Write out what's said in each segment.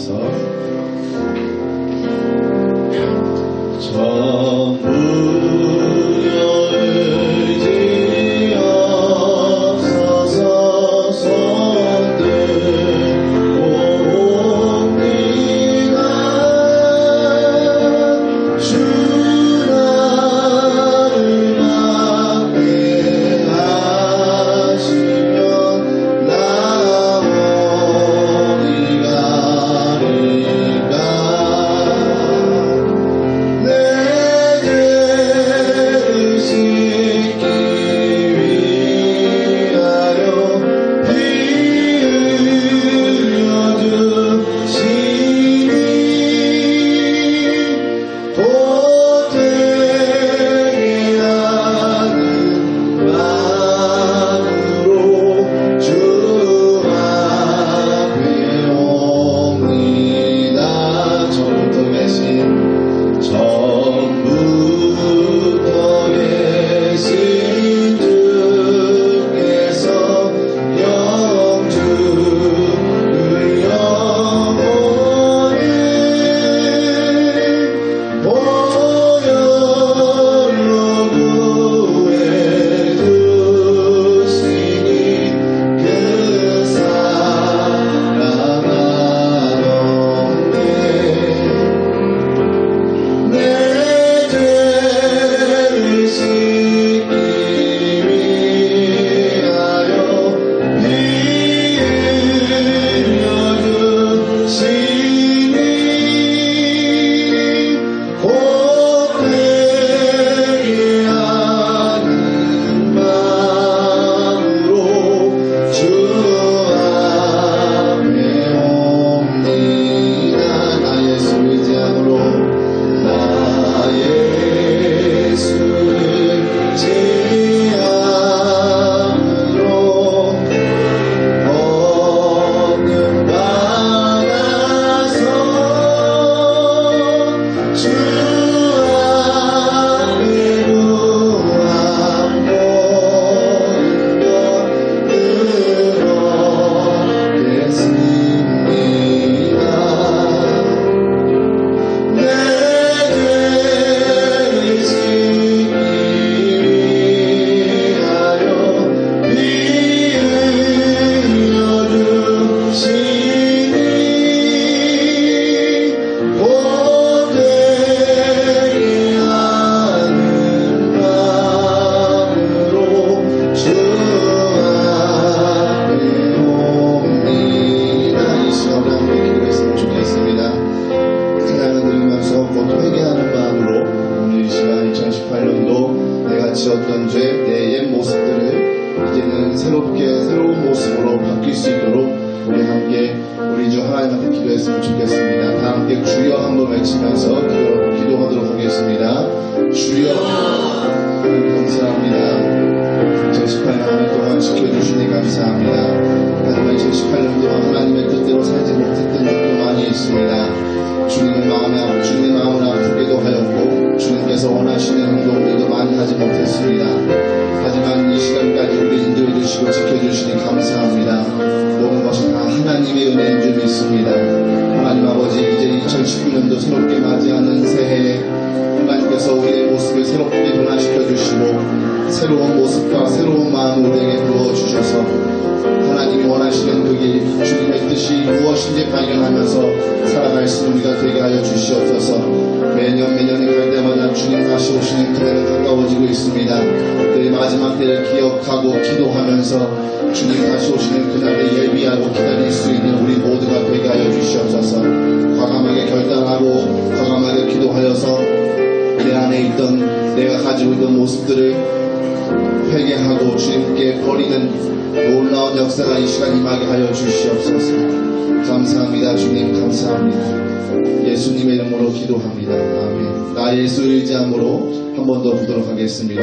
기도하면서 전부여 의지하옵소서 손들옵니다. 주 나를 막대하시면 나오리 가리까. 내 죄를 씻기 위하여 피 흘려주시니 보태게 하는 마음으로 주 앞에 옵니다. 전부터 계신 주께서 영주를 영원히 보혈로 구해주시니 그 사랑하던데 내 죄를 씻기 위하여 피 흘려주시니 보태게 하는 마음으로 주 앞에 옵니다. 나 예수 의지함으로 나 예수를 의지함으로 얻는 받아서 주 앞에 구한 모든 것 그렇겠습니다. 내 죄를 씻기 위하여 피 흘려주시니 보태게 하는 마음으로 주 앞에 옵니다. 이 시간에 함께 기도했으면 좋겠습니다. 찬양을 들으면서 곧 회개하는 마음으로 오늘 이 시간 2018년도 내가 지었던 죄, 내 옛 모습들을 이제는 새롭게 새로운 모습으로 바뀔 수 있도록 우리 함께 우리 주 하나님 앞에 기도했으면 좋겠습니다. 다 함께 주여 한번 외치면서 기도하도록 하겠습니다. 주여 하나님 감사합니다. 2018년 한 해 동안 지켜주시니 감사합니다. 하지만 2018년도 하나님의 뜻대로 살지 못했던 적도 많이 있습니다. 주님의 마음을 아프게도 하였고 주님께서 원하시는 행동들도 많이 하지 못했습니다. 하지만 이 시간까지 우리 인도해 주시고 지켜주시니 감사합니다. 모든 것이 다 하나님의 은혜인 줄 믿습니다. 하나님 아버지, 이제 2019년도 새롭게 맞이하는 새해에 하나님께서 우리의 모습을 새롭게 변화시켜 주시고 새로운 모습과 새로운 마음을 우리에게 부어주셔서 하나님이 원하시는 그 길, 주님의 뜻이 무엇인지 발견하면서 살아갈 수 있는 우리가 되게 하여 주시옵소서. 매년이 갈 때마다 주님 다시 오시는 그날은 가까워지고 있습니다. 늘 마지막 때를 기억하고 기도하면서 주님 다시 오시는 그날을 예비하고 기다릴 수 있는 우리 모두가 되게 하여 주시옵소서. 과감하게 결단하고 과감하게 기도하여서 내 안에 있던 내가 가지고 있던 모습들을 회개하고 주님께 버리는 놀라운 역사가 이 시간 임하게 하여 주시옵소서. 감사합니다. 주님 감사합니다. 예수님의 이름으로 기도합니다. 아멘. 나 예수 의지함으로 한 번 더 보도록 하겠습니다.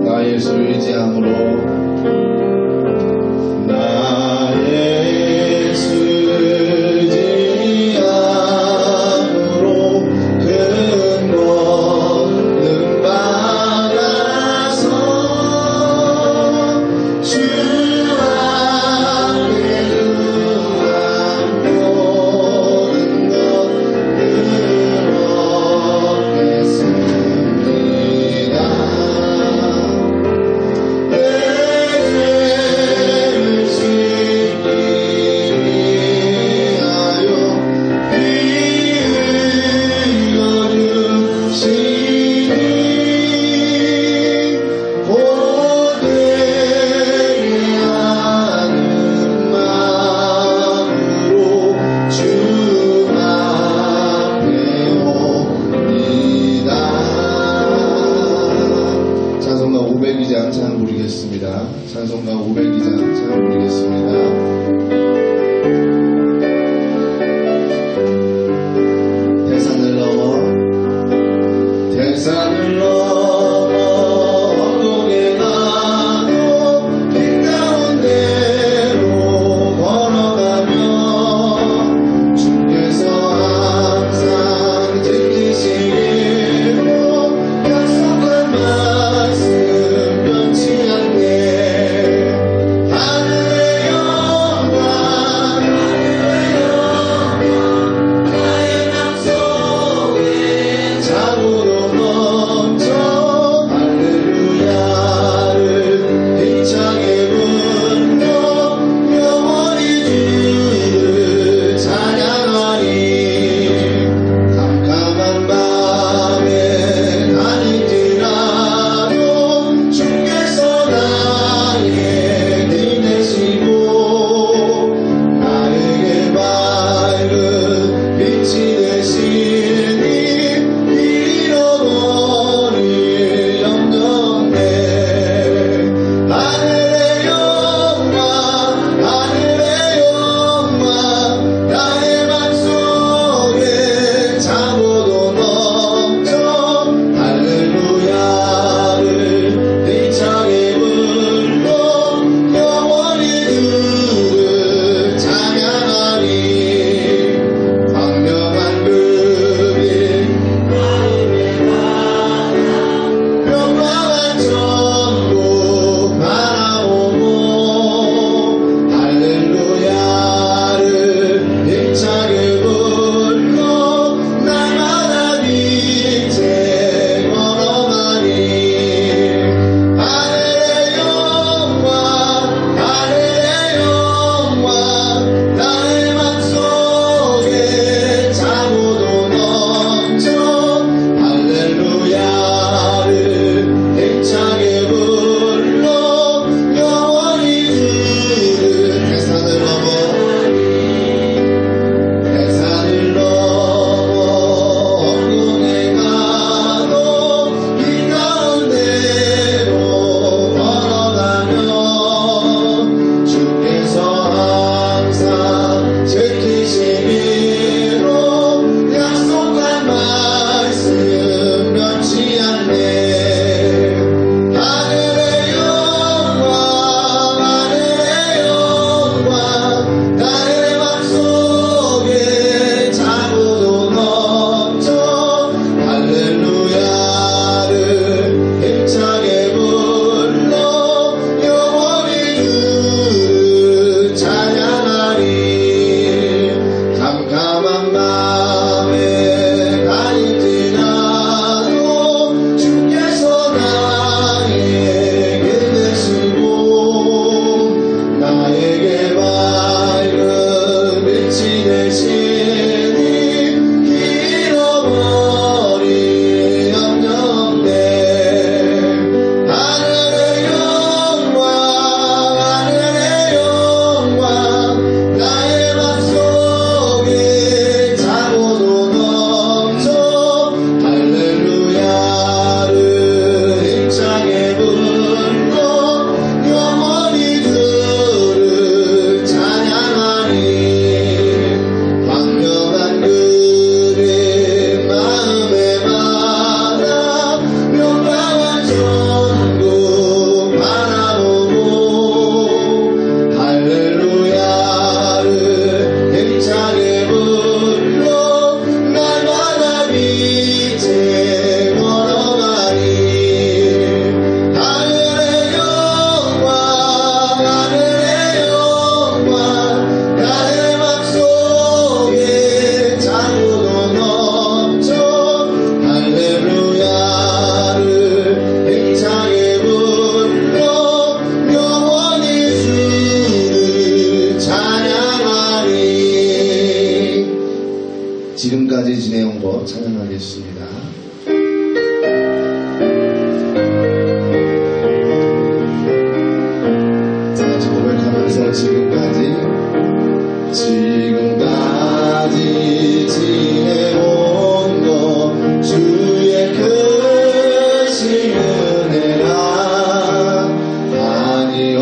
나 예수 의지함으로 근거는 마지막 500기장 찬양 부르겠습니다. 대산을 넘어 황공에 가도 길 가운데로 걸어가며 주께서 항상 지키시기로 약속한 말씀 변치 않네. 하늘의 영광 나의 맘속에 자고로 넘쳐 할렐루야를 힘차게 불러 영원히 주를 찬양하리. 캄캄한 밤에 다닐지라도 주께서 나에게 힘내시고 나에게 밝은 빛이 되시니 잃어버릴 염려 없네. 하늘의 영광 나의 맘속에 자고도 넘쳐 할렐루야를 힘차게 불러 영원히 주를 찬양하리. 광명한 그길 명랑한 천국 바라보고 할렐루야를 힘차게 불러 날마다 빛에 걸어가리. 하늘의 영광 나의 맘속에 자고도 넘쳐 할렐루야를 힘차게 불러 영원히 주를 대산을 넘어 황공에 가도 길 가운데로 걸어가며 주께서 항상 지키시기로 약속한 말씀 변치 않네. 하늘의 영광 나의 맘속에 자고도 넘쳐 할렐루야를 힘차게 불러 영원히 주를 찬양하리. 캄캄한 밤에 다닐지라도 주께서 나에게 되시고 나에게 밝은 빛이 되시니 잃어버릴 염려 없네. 하늘의 영광 나의 맘속에 자고도 넘쳐 할렐루야를 힘차게 불러 영원히 주를 찬양하리. 광명한 그림 마음에 받아 명랑한 천국 바라보고 할렐루야를 힘차게 불러 날마다 빛에 걸어가리. 하늘의 영광 나의 맘속에 자고도 넘쳐 할렐루야를 힘차게 불러 영원히 주를 찬양하리. 지금까지 지내온 것 찬양하겠습니다. 다 같이 고백하면서 지금까지 지내온 것 주의 크신 은혜라 아니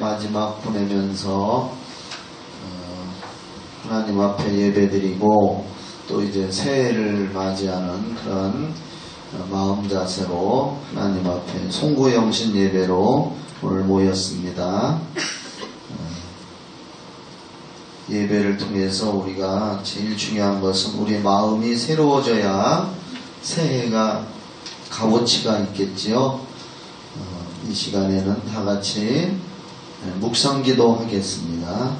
마지막 보내면서 하나님 앞에 예배드리고 또 이제 새해를 맞이하는 그런 마음 자세로 하나님 앞에 송구영신 예배로 오늘 모였습니다. 예배를 통해서 우리가 제일 중요한 것은 우리 마음이 새로워져야 새해가 값어치가 있겠지요. 이 시간에는 다 같이 묵상기도 하겠습니다.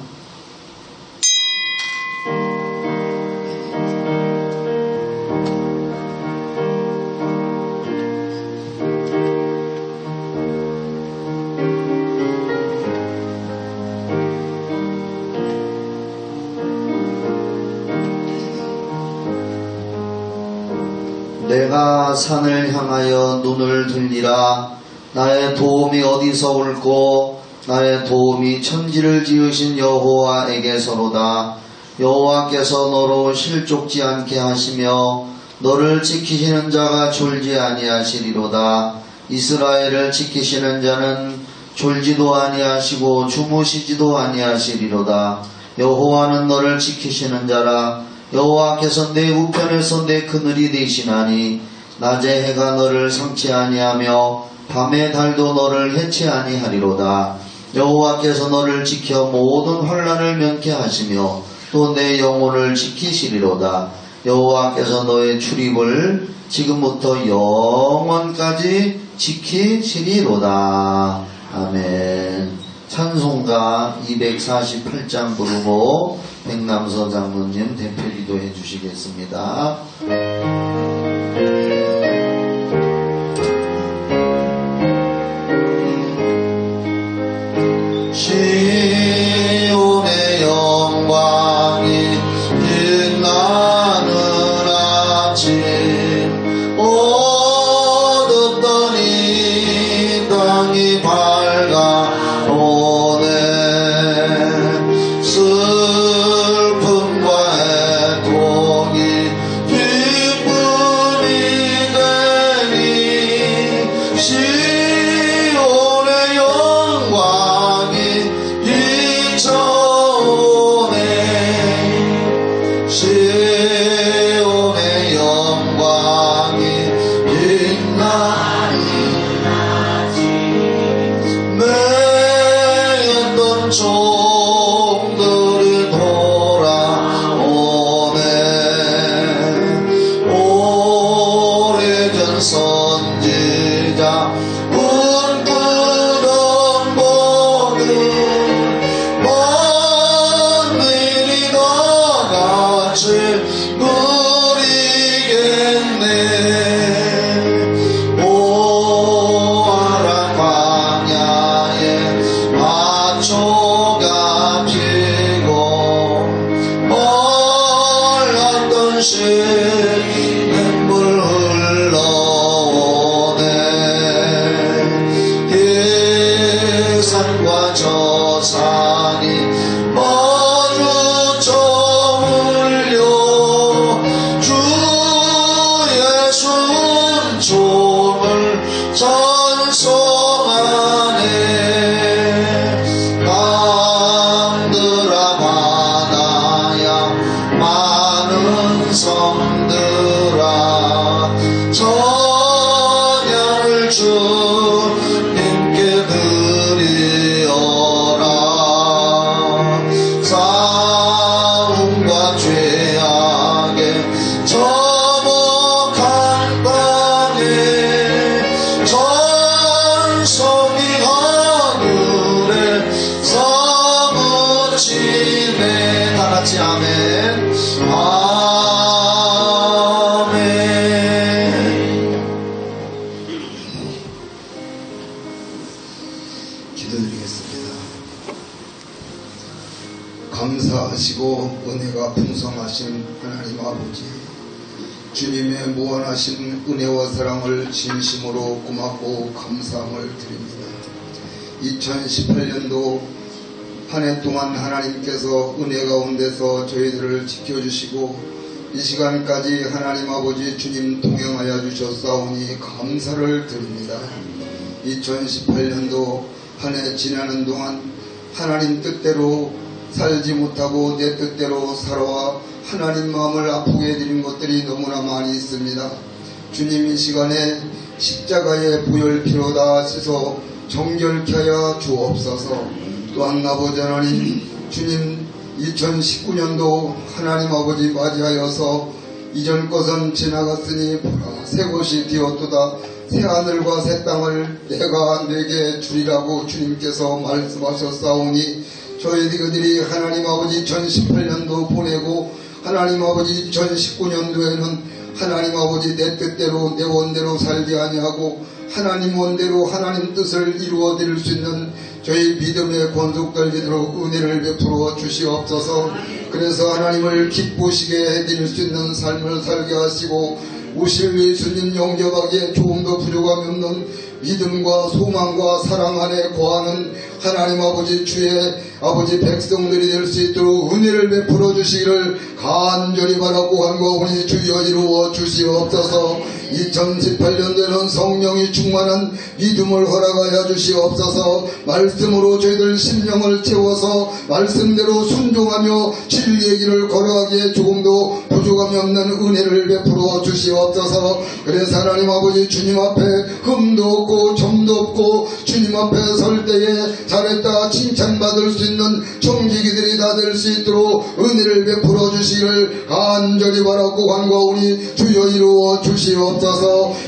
내가 산을 향하여 눈을 들리라. 나의 도움이 어디서 올꼬? 나의 도움이 천지를 지으신 여호와에게서로다. 여호와께서 너로 실족지 않게 하시며 너를 지키시는 자가 졸지 아니하시리로다. 이스라엘을 지키시는 자는 졸지도 아니하시고 주무시지도 아니하시리로다. 여호와는 너를 지키시는 자라. 여호와께서 내 우편에서 내 그늘이 되시나니 낮에 해가 너를 상치 아니하며 밤에 달도 너를 해치 아니하리로다. 여호와께서 너를 지켜 모든 환난을 면케 하시며 또 내 영혼을 지키시리로다. 여호와께서 너의 출입을 지금부터 영원까지 지키시리로다. 아멘. 찬송가 248장 부르고 백남서 장로님 대표기도 해주시겠습니다. 시온의 영광이 빛나는 아침 어둡던 이 땅이 밝아오네. 슬픔과 애통이 기쁨이 되니 시온의 영광이 비춰오네. 시온의 영광이 빛나는 아침 매였던 종들이 돌아오네. 오래전 선지자 꿈꾸던 복은 먼 일이 너같이 누리겠네. 오아라 광야에 마초가 피고 몰랐던 시냇물 흘러오네. 이 산과 저 산이 마주쳐 흘려 주의 순종을 찬송하네. 강들아 바다야 많은 성들아 찬양을 주님께 드리어라. 싸움과 죄악에 저목한 땅에 찬송이 하늘에 사무치네. 다같이 아멘. 아멘. 기도드리겠습니다. 감사하시고 은혜가 풍성하신 하나님 아버지, 주님의 무한하신 은혜와 사랑을 진심으로 고맙고 감사함을 드립니다. 2018년도 한 해 동안 하나님께서 은혜 가운데서 저희들을 지켜주시고 이 시간까지 하나님 아버지 주님 동행하여 주셨사오니 감사를 드립니다. 2018년도 한 해 지나는 동안 하나님 뜻대로 살지 못하고 내 뜻대로 살아와 하나님 마음을 아프게 해드린 것들이 너무나 많이 있습니다. 주님, 이 시간에 십자가의 보혈 피로 다 씻어 정결케 하여 주옵소서. 또한 아버지 하나님, 주님 2019년도 하나님 아버지 맞이하여서 이전 것은 지나갔으니 보라 새 것이 되었도다. 새 하늘과 새 땅을 내가 내게 주리라고 주님께서 말씀하셨사오니 저희들이 하나님 아버지 2018년도 보내고 하나님 아버지 2019년도에는 하나님 아버지 내 뜻대로 내 원대로 살지 아니하고 하나님 원대로 하나님 뜻을 이루어 드릴 수 있는 저희 믿음의 권속들리도록 은혜를 베풀어 주시옵소서. 그래서 하나님을 기쁘시게 해드릴 수 있는 삶을 살게 하시고 오실 예수님 영접하기에 조금도 부족함이 없는 믿음과 소망과 사랑 안에 거하는 하나님 아버지 주의 아버지 백성들이 될 수 있도록 은혜를 베풀어 주시기를 간절히 바라고 간구하오니 주여 이루어 주시옵소서. 2018년도에는 성령이 충만한 믿음을 허락하여 주시옵소서. 말씀으로 저희들 심령을 채워서 말씀대로 순종하며 진리의 길을 걸어가기에 조금도 부족함이 없는 은혜를 베풀어 주시옵소서. 그래서 하나님 아버지 주님 앞에 흠도 없고 점도 없고 주님 앞에 설 때에 잘했다 칭찬받을 수 있는 청지기들이 다 될 수 있도록 은혜를 베풀어 주시기를 간절히 바라고 간구하오니 주여 이루어 주시옵소서.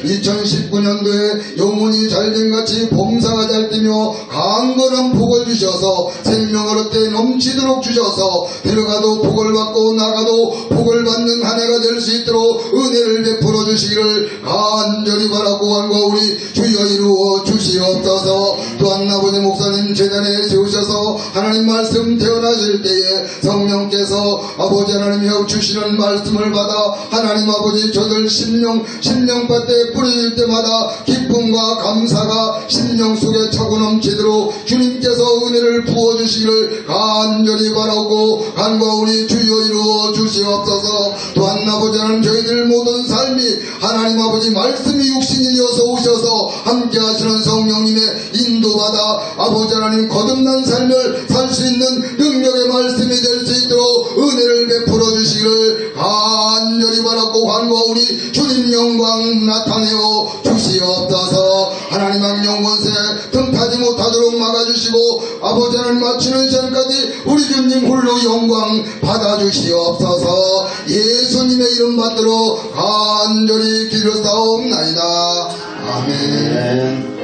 2019년도에 영혼이 잘된같이 범사가 잘 되며 강건한 복을 주셔서 생명을 얻되 넘치도록 주셔서 들어가도 복을 받고 나가도 복을 받는 한 해가 될 수 있도록 은혜를 베풀어 주시기를 간절히 바라고 간구하오니 주여 이루어 주시옵소서. 또한 아버지 목사님 제단에 세우셔서 하나님 말씀 태어나실 때에 성령께서 아버지 하나님이 주시는 말씀을 받아 하나님 아버지 저들 심령밭에 뿌려질 때마다 기쁨과 감사가 심령 속에 차고 넘치도록 주님께서 은혜를 부어주시기를 간절히 바라고 간구하오니 주여 이루어 주시옵소서. 또한 아버지 하나님 저희들 모든 삶이 하나님 아버지 말씀이 육신이 되어서 오셔서 함께 하시는 성령님의 인도받아 아버지 하나님 거듭난 삶을 살 수 있는 능력의 말씀이 될 수 있도록 은혜를 베풀어 주시기를 간절히 바라고 간구하오니 주님 영광 나타내어 주시옵소서. 하나님 악령 권세 틈타지 못하도록 막아주시고 아버지 하나님 마치는 시간까지 우리 주님 홀로 영광 받아주시옵소서. 예수님의 이름 받들어 간절히 기도사옵나이다. 아멘.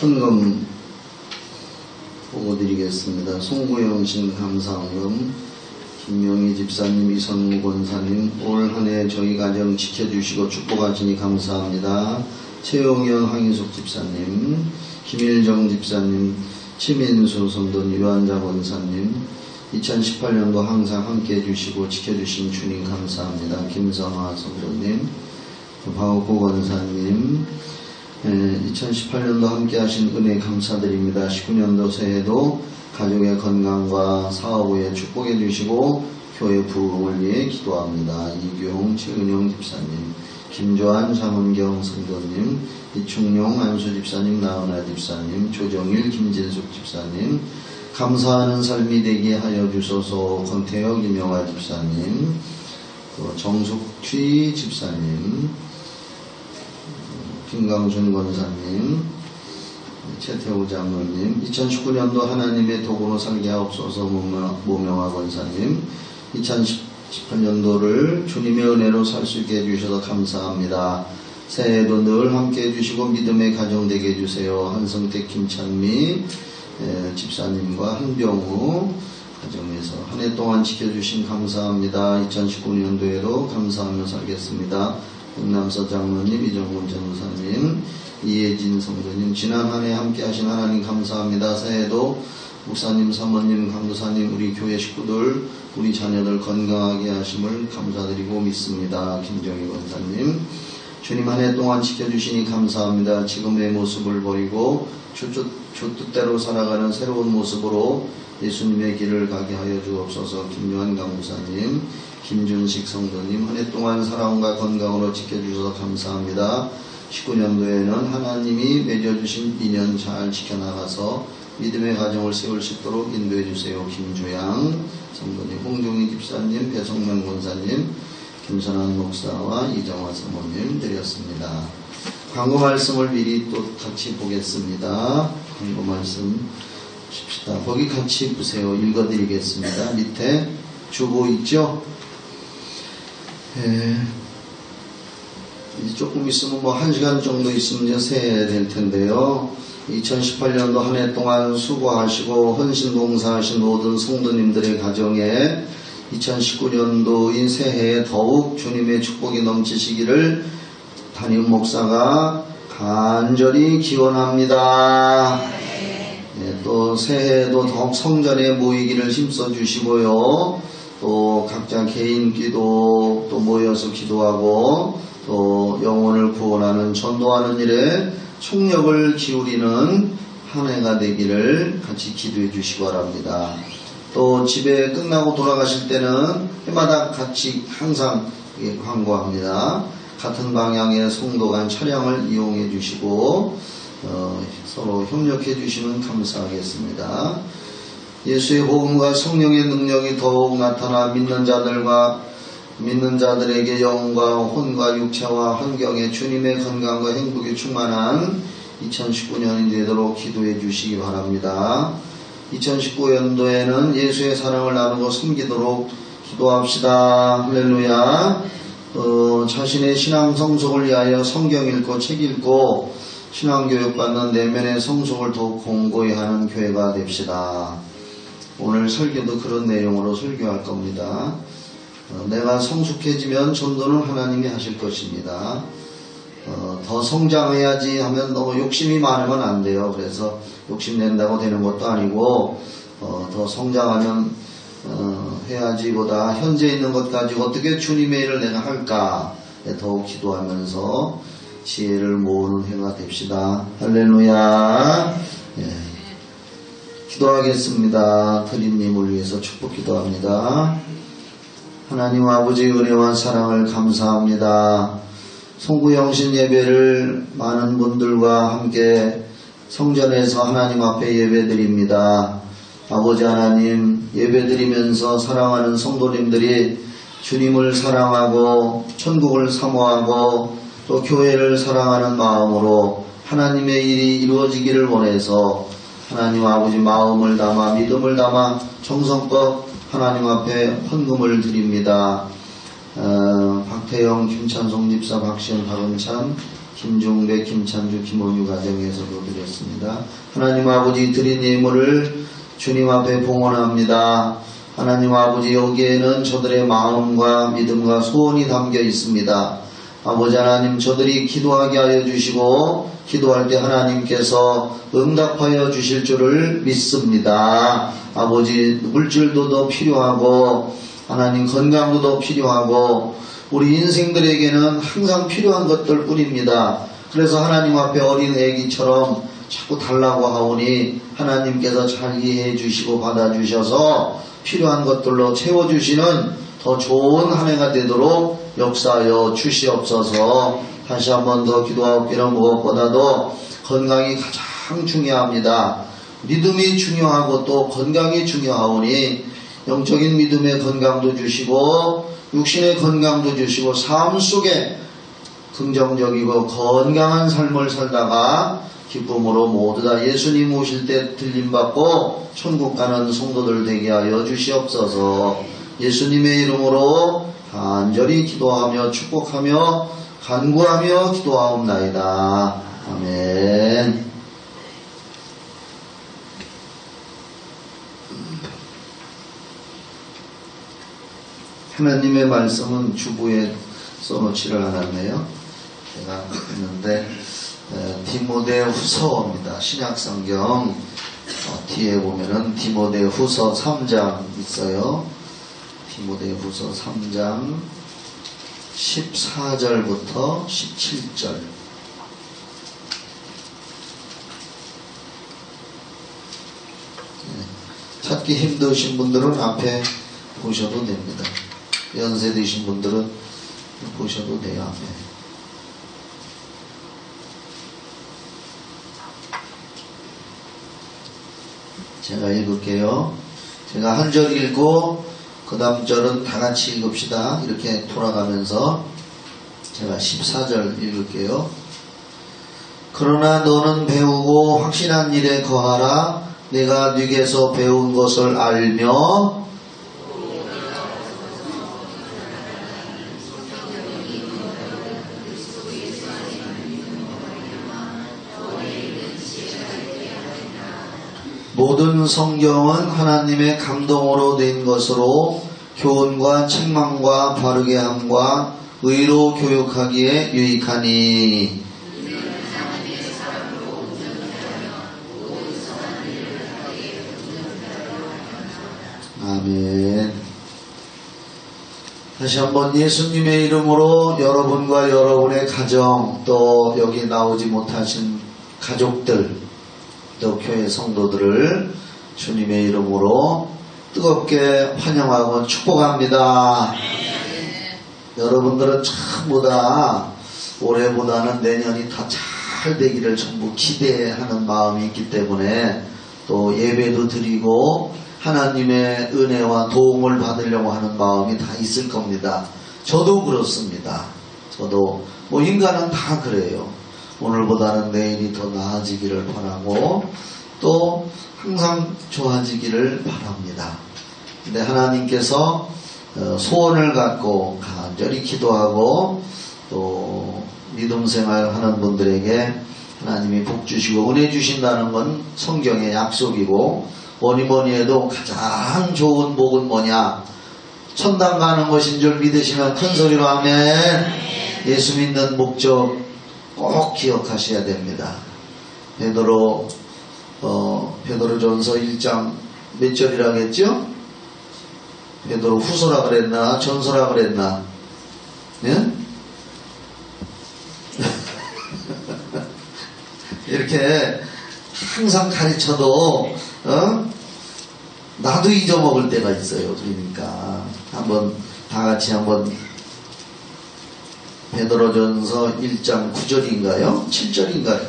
헌금 보고드리겠습니다. 송구영신 감사헌금, 김명희 집사님, 이선무 권사님, 올 한 해 저희 가정 지켜주시고 축복하시니 감사합니다. 최용현 황인숙 집사님, 김일정 집사님, 치민수 선돈 유한자 권사님, 2018년도 항상 함께 해주시고 지켜주신 주님 감사합니다. 김성화 선도님, 박옥구 권사님, 2018년도 함께 하신 은혜 감사드립니다. 19년도 새해도 가족의 건강과 사업에 축복해 주시고 교회 부흥을 위해 기도합니다. 이규홍, 최은영 집사님, 김조한, 장은경 선도님, 이충용, 안수 집사님, 나은아 집사님, 조정일, 김진숙 집사님, 감사하는 삶이 되게 하여 주소서. 권태혁, 이명화 집사님, 정숙취 집사님, 김강준 권사님, 최태우 장로님, 2019년도 하나님의 도구로 살게 하옵소서. 모명화 권사님, 2018년도를 주님의 은혜로 살 수 있게 해주셔서 감사합니다. 새해에도 늘 함께 해주시고 믿음의 가정 되게 해주세요. 한성택, 김찬미 집사님과 한병우 가정에서 한 해 동안 지켜주신 감사합니다. 2019년도에도 감사하며 살겠습니다. 백남서 장로님, 이정훈 전사님, 이혜진 성도님, 지난 한 해 함께 하신 하나님 감사합니다. 새해에도 목사님, 사모님, 강도사님, 우리 교회 식구들, 우리 자녀들 건강하게 하심을 감사드리고 믿습니다. 김정희 권사님, 주님 한 해 동안 지켜주시니 감사합니다. 지금의 모습을 버리고 주 뜻대로 살아가는 새로운 모습으로 예수님의 길을 가게 하여 주옵소서. 김요한 강무사님, 김준식 성도님, 한 해 동안 사랑과 건강으로 지켜주셔서 감사합니다. 19년도에는 하나님이 맺어주신 인연 잘 지켜나가서 믿음의 가정을 세울 수 있도록 인도해 주세요. 김주양 성도님, 홍종희 집사님, 배성명 권사님, 김선한 목사와 이정화 사모님 드렸습니다. 광고 말씀을 미리 또 같이 보겠습니다. 광고 말씀 봅시다. 거기 같이 보세요. 읽어드리겠습니다. 밑에 주보 있죠? 조금 있으면 뭐 1시간 정도 있으면 이제 새해 될 텐데요. 2018년도 한 해 동안 수고하시고 헌신봉사하신 모든 성도님들의 가정에 2019년도인 새해에 더욱 주님의 축복이 넘치시기를 담임 목사가 간절히 기원합니다. 네, 또 새해에도 더욱 성전에 모이기를 힘써 주시고요. 또 각자 개인 기도 또 모여서 기도하고 또 영혼을 구원하는 전도하는 일에 총력을 기울이는 한 해가 되기를 같이 기도해 주시기 바랍니다. 또 집에 끝나고 돌아가실 때는 해마다 같이 항상 광고합니다. 같은 방향의 성도 간 차량을 이용해 주시고 서로 협력해 주시면 감사하겠습니다. 예수의 복음과 성령의 능력이 더욱 나타나 믿는 자들에게 영과 혼과 육체와 환경에 주님의 건강과 행복이 충만한 2019년이 되도록 기도해 주시기 바랍니다. 2019년도에는 예수의 사랑을 나누고 섬기도록 기도합시다. 할렐루야. 자신의 신앙 성숙을 위하여 성경 읽고 책 읽고 신앙교육 받는 내면의 성숙을 더욱 공고히 하는 교회가 됩시다. 오늘 설교도 그런 내용으로 설교할 겁니다. 내가 성숙해지면 전도는 하나님이 하실 것입니다. 더 성장해야지 하면 너무 욕심이 많으면 안 돼요. 그래서 욕심낸다고 되는 것도 아니고 더 성장하면 해야지 보다 현재 있는 것 가지고 어떻게 주님의 일을 내가 할까 더욱 기도하면서 지혜를 모으는 해가 됩시다. 할렐루야. 예. 기도하겠습니다. 드림님을 위해서 축복 기도합니다. 하나님 아버지 은혜와 사랑을 감사합니다. 송구영신 예배를 많은 분들과 함께 성전에서 하나님 앞에 예배드립니다. 아버지 하나님, 예배드리면서 사랑하는 성도님들이 주님을 사랑하고 천국을 사모하고 또 교회를 사랑하는 마음으로 하나님의 일이 이루어지기를 원해서 하나님 아버지 마음을 담아 믿음을 담아 정성껏 하나님 앞에 헌금을 드립니다. 박태영, 김찬송 집사, 박시현, 박은찬, 김종배, 김찬주, 김원유 가정에서도 드렸습니다. 하나님 아버지 드린 예물을 주님 앞에 봉헌합니다. 하나님 아버지 여기에는 저들의 마음과 믿음과 소원이 담겨 있습니다. 아버지 하나님 저들이 기도하게 하여 주시고 기도할 때 하나님께서 응답하여 주실 줄을 믿습니다. 아버지 물질도 더 필요하고 하나님 건강도 더 필요하고 우리 인생들에게는 항상 필요한 것들 뿐입니다. 그래서 하나님 앞에 어린 애기처럼 자꾸 달라고 하오니 하나님께서 잘 이해해 주시고 받아주셔서 필요한 것들로 채워주시는 더 좋은 한 해가 되도록 역사하여 주시옵소서. 다시 한번 더 기도하옵기는 무엇보다도 건강이 가장 중요합니다. 믿음이 중요하고 또 건강이 중요하오니 영적인 믿음의 건강도 주시고 육신의 건강도 주시고 삶 속에 긍정적이고 건강한 삶을 살다가 기쁨으로 모두 다 예수님 오실 때 들림받고 천국 가는 성도들 되게 하여 주시옵소서. 예수님의 이름으로 간절히 기도하며 축복하며 간구하며 기도하옵나이다. 아멘. 하나님의 말씀은 주부에 써놓지를 않았네요. 제가 했는데 디모데후서입니다. 신약성경 뒤에 보면은 디모데후서 3장 있어요. 디모데후서 3장 14절부터 17절. 찾기 힘드신 분들은 앞에 보셔도 됩니다. 연세 드신 분들은 보셔도 돼요. 앞에. 제가 읽을게요. 제가 한 절 읽고 그 다음 절은 다 같이 읽읍시다. 이렇게 돌아가면서 제가 14절 읽을게요. 그러나 너는 배우고 확신한 일에 거하라. 내가 네게서 배운 것을 알며 모든 성경은 하나님의 감동으로 된 것으로 교훈과 책망과 바르게 함과 의로 교육하기에 유익하니 아멘. 다시 한번 예수님의 이름으로 여러분과 여러분의 가정 또 여기 나오지 못하신 가족들 또 교회 성도들을 주님의 이름으로 뜨겁게 환영하고 축복합니다. 여러분들은 전부 다 올해보다는 내년이 더 잘 되기를 전부 기대하는 마음이 있기 때문에 또 예배도 드리고 하나님의 은혜와 도움을 받으려고 하는 마음이 다 있을 겁니다. 저도 그렇습니다. 저도 뭐 인간은 다 그래요. 오늘보다는 내일이 더 나아지기를 바라고 또 항상 좋아지기를 바랍니다. 근데 하나님께서 소원을 갖고 간절히 기도하고 또 믿음 생활하는 분들에게 하나님이 복 주시고 은혜 주신다는 건 성경의 약속이고 뭐니 해도 가장 좋은 복은 뭐냐? 천당 가는 것인 줄 믿으시면 큰 소리로 아멘. 예수 믿는 목적 꼭 기억하셔야 됩니다. 베드로전서 1장 몇 절이라고 했죠? 베드로 후서라 그랬나 전서라 그랬나? 예? 이렇게 항상 가르쳐도 나도 잊어먹을 때가 있어요. 그러니까 한번 다 같이 한번 베드로전서 1장 9절인가요? 7절인가요?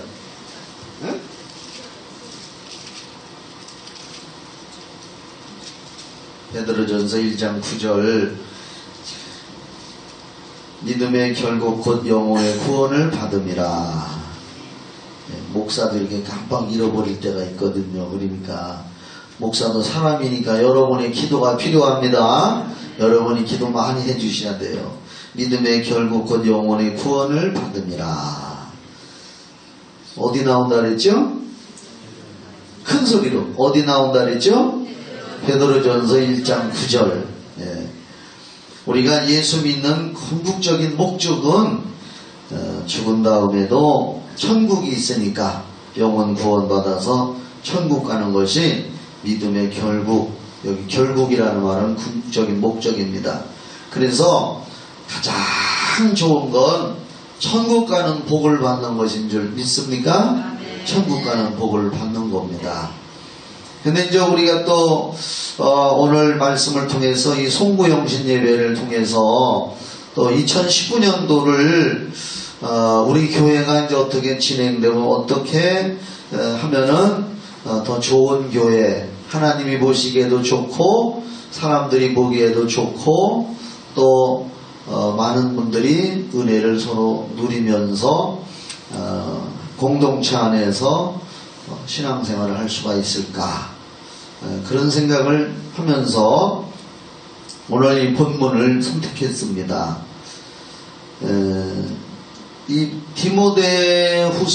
네? 베드로전서 1장 9절 믿음의 결국 곧 영혼의 구원을 받음이라. 네, 목사도 이렇게 깜빡 잃어버릴 때가 있거든요. 그러니까 목사도 사람이니까 여러분의 기도가 필요합니다. 여러분이 기도 많이 해주셔야 돼요. 믿음의 결국 곧 영혼의 구원을 받음이라. 어디 나온다 그랬죠? 큰 소리로 어디 나온다 그랬죠? 베드로전서 1장 9절. 예. 우리가 예수 믿는 궁극적인 목적은 죽은 다음에도 천국이 있으니까 영혼 구원 받아서 천국 가는 것이 믿음의 결국, 여기 결국이라는 말은 궁극적인 목적입니다. 그래서 가장 좋은 건 천국 가는 복을 받는 것인 줄 믿습니까? 천국 가는 복을 받는 겁니다. 근데 이제 우리가 또 오늘 말씀을 통해서 이 송구영신 예배를 통해서 또 2019년도를 우리 교회가 이제 어떻게 진행되고 어떻게 하면은 더 좋은 교회, 하나님이 보시기에도 좋고 사람들이 보기에도 좋고 또 많은 분들이 은혜를 서로 누리면서 공동체 안에서 신앙생활을 할 수가 있을까, 그런 생각을 하면서 오늘 이 본문을 선택했습니다. 이 디모데후서는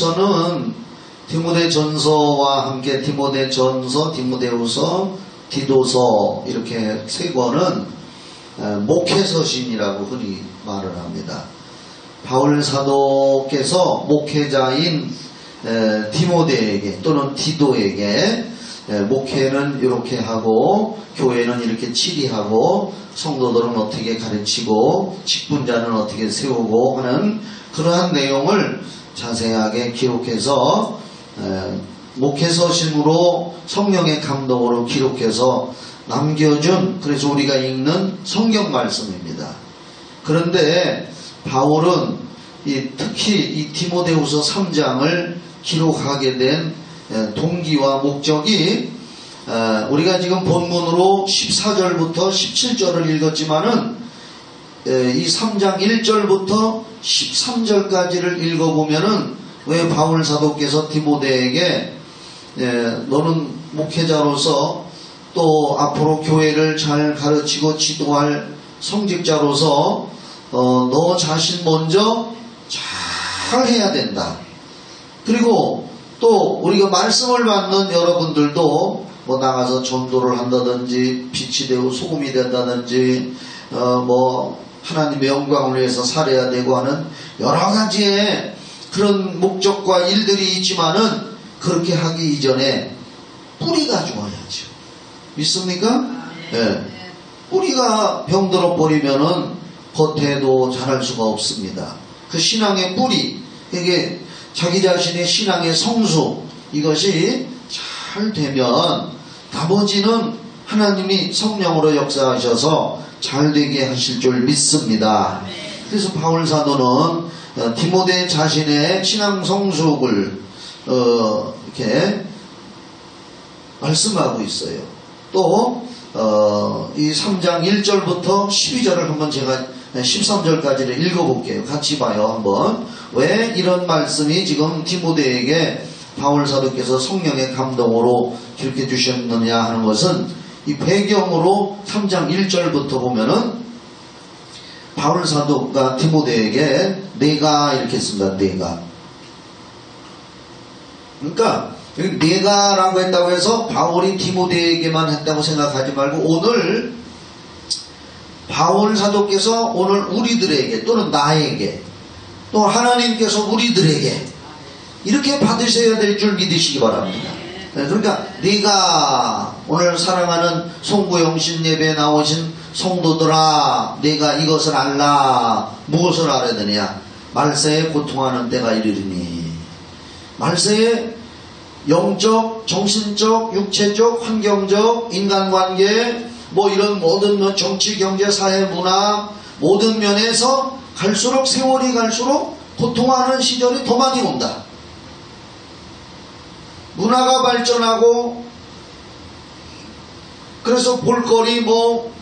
디모데전서와 함께 디모데전서, 디모데후서, 디도서 이렇게 세 권은 목회서신이라고 흔히 말을 합니다. 바울 사도께서 목회자인 디모데에게 또는 디도에게 목회는 이렇게 하고 교회는 이렇게 치리하고 성도들은 어떻게 가르치고 직분자는 어떻게 세우고 하는 그러한 내용을 자세하게 기록해서 목회서신으로 성령의 감동으로 기록해서 남겨준, 그래서 우리가 읽는 성경 말씀입니다. 그런데 바울은 특히 이 디모데후서 3장을 기록하게 된 동기와 목적이, 우리가 지금 본문으로 14절부터 17절을 읽었지만은 이 3장 1절부터 13절까지를 읽어보면은 왜 바울 사도께서 디모데에게 너는 목회자로서 또 앞으로 교회를 잘 가르치고 지도할 성직자로서 너 자신 먼저 잘 해야 된다. 그리고 또 우리가 말씀을 받는 여러분들도 뭐 나가서 전도를 한다든지 빛이 되고 소금이 된다든지 뭐 하나님의 영광을 위해서 살아야 되고 하는 여러 가지의 그런 목적과 일들이 있지만은 그렇게 하기 이전에 뿌리가 좋아야죠. 믿습니까? 네. 뿌리가 병들어 버리면은 겉에도 자랄 수가 없습니다. 그 신앙의 뿌리, 이게 자기 자신의 신앙의 성수, 이것이 잘 되면 나머지는 하나님이 성령으로 역사하셔서 잘 되게 하실 줄 믿습니다. 그래서 바울 사도는 디모데 자신의 신앙 성숙을 이렇게 말씀하고 있어요. 또 이 3장 1절부터 12절을 한번 제가 13절까지를 읽어볼게요. 같이 봐요. 한번. 왜 이런 말씀이 지금 디모데에게 바울 사도께서 성령의 감동으로 기록해 주셨느냐 하는 것은 이 배경으로 3장 1절부터 보면은 바울 사도가 디모데에게 내가 이렇게 씁니다. 내가. 그러니까 내가라고 했다고 해서 바울이 디모데에게만 했다고 생각하지 말고 오늘 바울 사도께서 오늘 우리들에게 또는 나에게 또 하나님께서 우리들에게 이렇게 받으셔야 될 줄 믿으시기 바랍니다. 그러니까 네가 오늘 사랑하는 송구영신 예배에 나오신 성도들아, 내가 이것을 알라. 무엇을 알아야 되느냐? 말세에 고통하는 때가 이르리니. 말세에 영적, 정신적, 육체적, 환경적, 인간관계, 뭐 이런 모든 정치, 경제, 사회, 문화 모든 면에서 갈수록 세월이 갈수록 고통하는 시절이 더 많이 온다. 문화가 발전하고 그래서 볼거리 뭐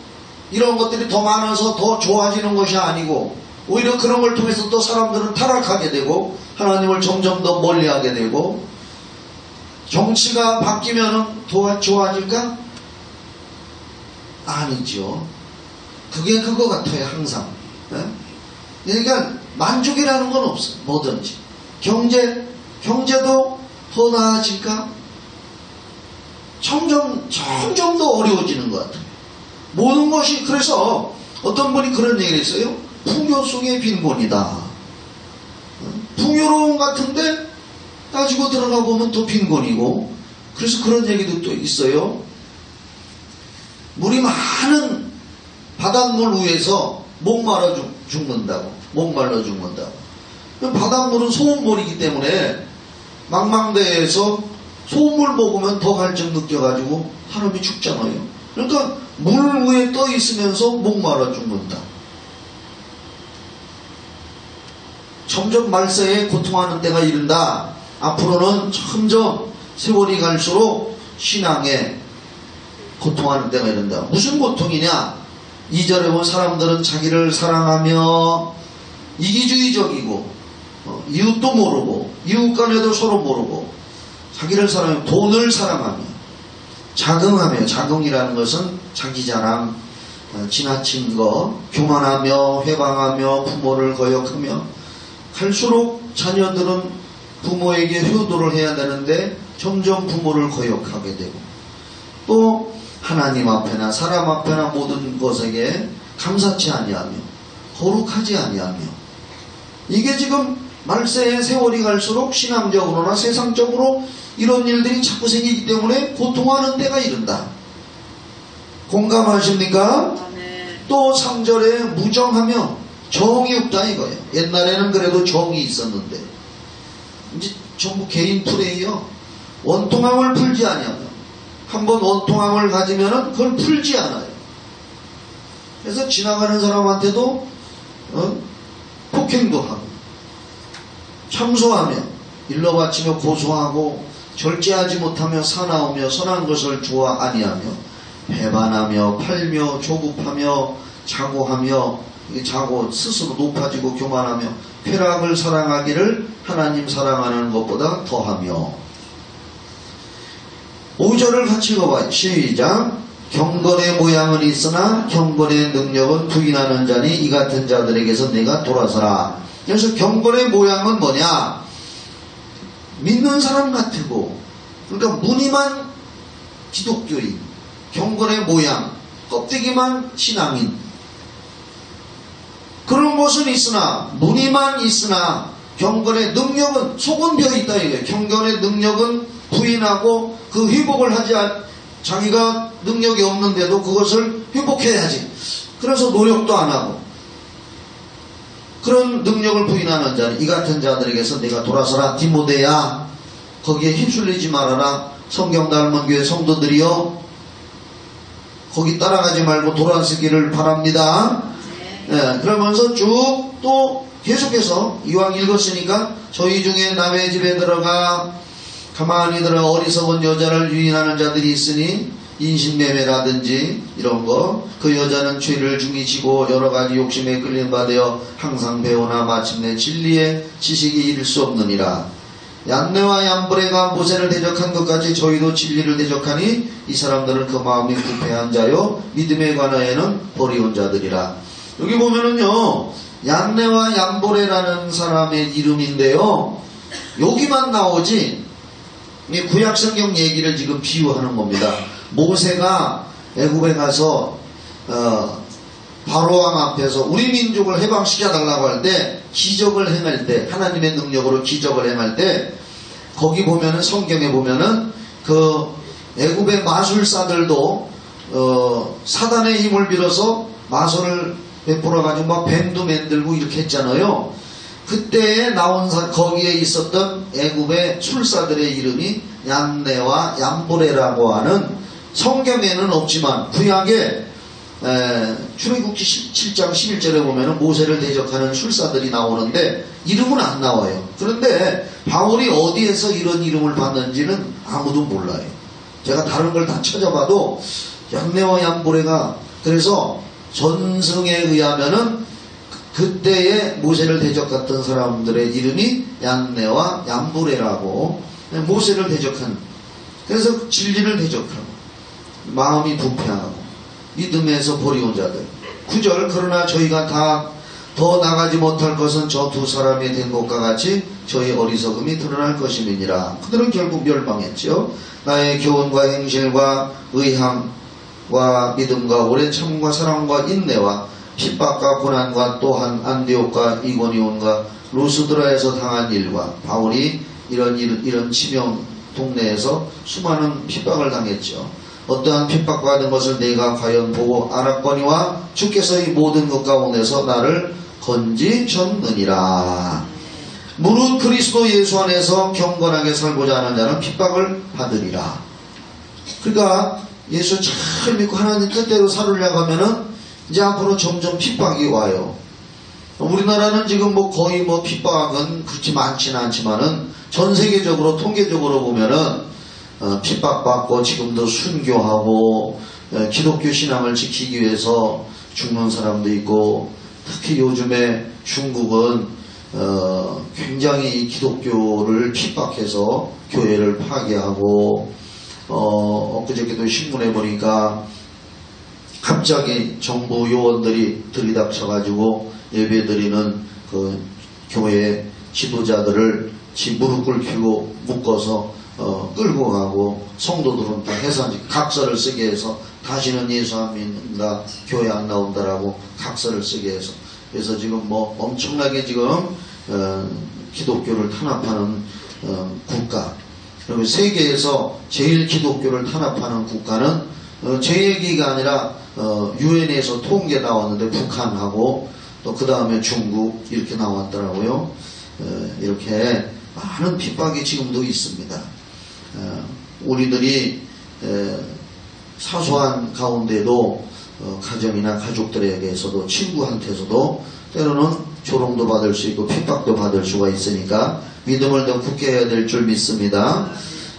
이런 것들이 더 많아서 더 좋아지는 것이 아니고 오히려 그런 걸 통해서 또 사람들은 타락하게 되고 하나님을 점점 더 멀리하게 되고 정치가 바뀌면 더 좋아질까? 아니죠. 그게 그거 같아요. 항상. 그러니까 만족이라는 건 없어요. 뭐든지. 경제도 더 나아질까? 점점 더 어려워지는 것 같아요. 모든 것이. 그래서 어떤 분이 그런 얘기를 했어요. 풍요 속의 빈곤이다. 풍요로움 같은데 따지고 들어가 보면 또 빈곤이고. 그래서 그런 얘기도 또 있어요. 물이 많은 바닷물 위에서 목말라 죽는다고. 목말라 죽는다고. 바닷물은 소금물이기 때문에 망망대해에서 소금물 먹으면 더 갈증 느껴가지고 사람이 죽잖아요. 그러니까 물 위에 떠 있으면서 목말라 죽는다. 점점 말세에 고통하는 때가 이른다. 앞으로는 점점 세월이 갈수록 신앙에 고통하는 때가 이른다. 무슨 고통이냐? 2절에 보면 사람들은 자기를 사랑하며 이기주의적이고 이웃도 모르고 이웃 간에도 서로 모르고 자기를 사랑하며 돈을 사랑하며 자긍하며, 자긍이라는 것은 자기 자랑, 지나친 거, 교만하며 회방하며 부모를 거역하며 갈수록 자녀들은 부모에게 효도를 해야 되는데 점점 부모를 거역하게 되고 또 하나님 앞에나 사람 앞에나 모든 것에게 감사치 아니하며 거룩하지 아니하며 이게 지금 말세의 세월이 갈수록 신앙적으로나 세상적으로 이런 일들이 자꾸 생기기 때문에 고통하는 때가 이른다. 공감하십니까? 또 3절에 무정하며 정이 없다 이거예요. 옛날에는 그래도 정이 있었는데 이제 전부 개인 플레이요. 원통함을 풀지 아니하며, 한번 원통함을 가지면은 그걸 풀지 않아요. 그래서 지나가는 사람한테도 폭행도 하고, 참소하며, 일러 바치며 고소하고, 절제하지 못하며 사나우며, 선한 것을 좋아 아니하며, 배반하며, 팔며, 조급하며, 자고하며, 자고 스스로 높아지고 교만하며, 쾌락을 사랑하기를 하나님 사랑하는 것보다 더하며. 5절을 같이 읽어봐요. 시작. 경건의 모양은 있으나 경건의 능력은 부인하는 자니 이 같은 자들에게서 내가 돌아서라. 그래서 경건의 모양은 뭐냐? 믿는 사람 같고, 그러니까 무늬만 기독교인, 경건의 모양, 껍데기만 신앙인, 그런 것은 있으나, 무늬만 있으나 경건의 능력은, 속은 비어있다 이거예요. 경건의 능력은 부인하고 그 회복을 하지 자기가 능력이 없는데도 그것을 회복해야지. 그래서 노력도 안 하고, 그런 능력을 부인하는 자는 이 같은 자들에게서 내가 돌아서라. 디모데야, 거기에 휩쓸리지 말아라. 성경 닮은 교회 성도들이여, 거기 따라가지 말고 돌아서기를 바랍니다. 네, 그러면서 쭉 또 계속해서 이왕 읽었으니까 저희 중에 남의 집에 들어가 가만히 들어 어리석은 여자를 유인하는 자들이 있으니 인신매매라든지 이런 거, 그 여자는 죄를 중히 지고 여러가지 욕심에 끌린 바 되어 항상 배우나 마침내 진리의 지식이 이를 수 없느니라. 얀네와 얀브레가 모세를 대적한 것까지 저희도 진리를 대적하니 이 사람들은 그 마음이 부패한 자요 믿음에 관하여는 버리운 자들이라. 여기 보면은요, 얀네와 얀보레라는 사람의 이름인데요, 여기만 나오지 구약 성경 얘기를 지금 비유하는 겁니다. 모세가 애굽에 가서 바로왕 앞에서 우리 민족을 해방시켜 달라고 할 때, 기적을 행할 때, 하나님의 능력으로 기적을 행할 때, 거기 보면은, 성경에 보면은 그 애굽의 마술사들도 사단의 힘을 빌어서 마술을 베풀어 가지고 막 뱀도 만들고 이렇게 했잖아요. 그때에 나온 거기에 있었던 애굽의 술사들의 이름이 얀네와 얀보레라고 하는, 성경에는 없지만 구약에 출애굽기 7장 11절에 보면은 모세를 대적하는 술사들이 나오는데 이름은 안 나와요. 그런데 바울이 어디에서 이런 이름을 받는지는 아무도 몰라요. 제가 다른 걸 다 찾아봐도 얀네와 얀보레가, 그래서 전승에 의하면은 그때의 모세를 대적했던 사람들의 이름이 얀네와 얀보레라고, 모세를 대적한, 그래서 진리를 대적하고 마음이 부패하고 믿음에서 버리운 자들. 9절. 그러나 저희가 다 더 나가지 못할 것은 저 두 사람이 된 것과 같이 저희 어리석음이 드러날 것임이니라. 그들은 결국 멸망했죠. 나의 교훈과 행실과 의함과 믿음과 오랜 참과 사랑과 인내와 핍박과 고난과 또한 안디옥과 이고니온과 루스드라에서 당한 일과, 바울이 이런 지명 동네에서 수많은 핍박을 당했죠. 어떠한 핍박받은 것을 내가 과연 보고 알았거니와 주께서 이 모든 것 가운데서 나를 건지셨느니라. 무릇 그리스도 예수 안에서 경건하게 살고자 하는 자는 핍박을 받으리라. 그러니까 예수 잘 믿고 하나님 뜻대로 살으려고 하면은 이제 앞으로 점점 핍박이 와요. 우리나라는 지금 거의 핍박은 그렇게 많지는 않지만은 전 세계적으로 통계적으로 보면은 핍박받고 지금도 순교하고 기독교 신앙을 지키기 위해서 죽는 사람도 있고, 특히 요즘에 중국은 굉장히 기독교를 핍박해서 교회를 파괴하고, 엊그저께도 신문에 보니까 갑자기 정부 요원들이 들이닥쳐가지고 예배드리는 그 교회 지도자들을 무릎 꿇히고 묶어서 끌고 가고, 성도들은 다 해산지 각서를 쓰게 해서 다시는 예수 안 믿는다, 교회 안 나온다라고 각서를 쓰게 해서, 그래서 지금 엄청나게 지금 기독교를 탄압하는 국가, 그리고 세계에서 제일 기독교를 탄압하는 국가는 제 얘기가 아니라 유엔에서 통계 나왔는데 북한하고 또 그 다음에 중국 이렇게 나왔더라고요. 이렇게 많은 핍박이 지금도 있습니다. 우리들이 사소한 가운데도 가정이나 가족들에게서도 친구한테서도 때로는 조롱도 받을 수 있고 핍박도 받을 수가 있으니까 믿음을 더 굳게 해야 될 줄 믿습니다.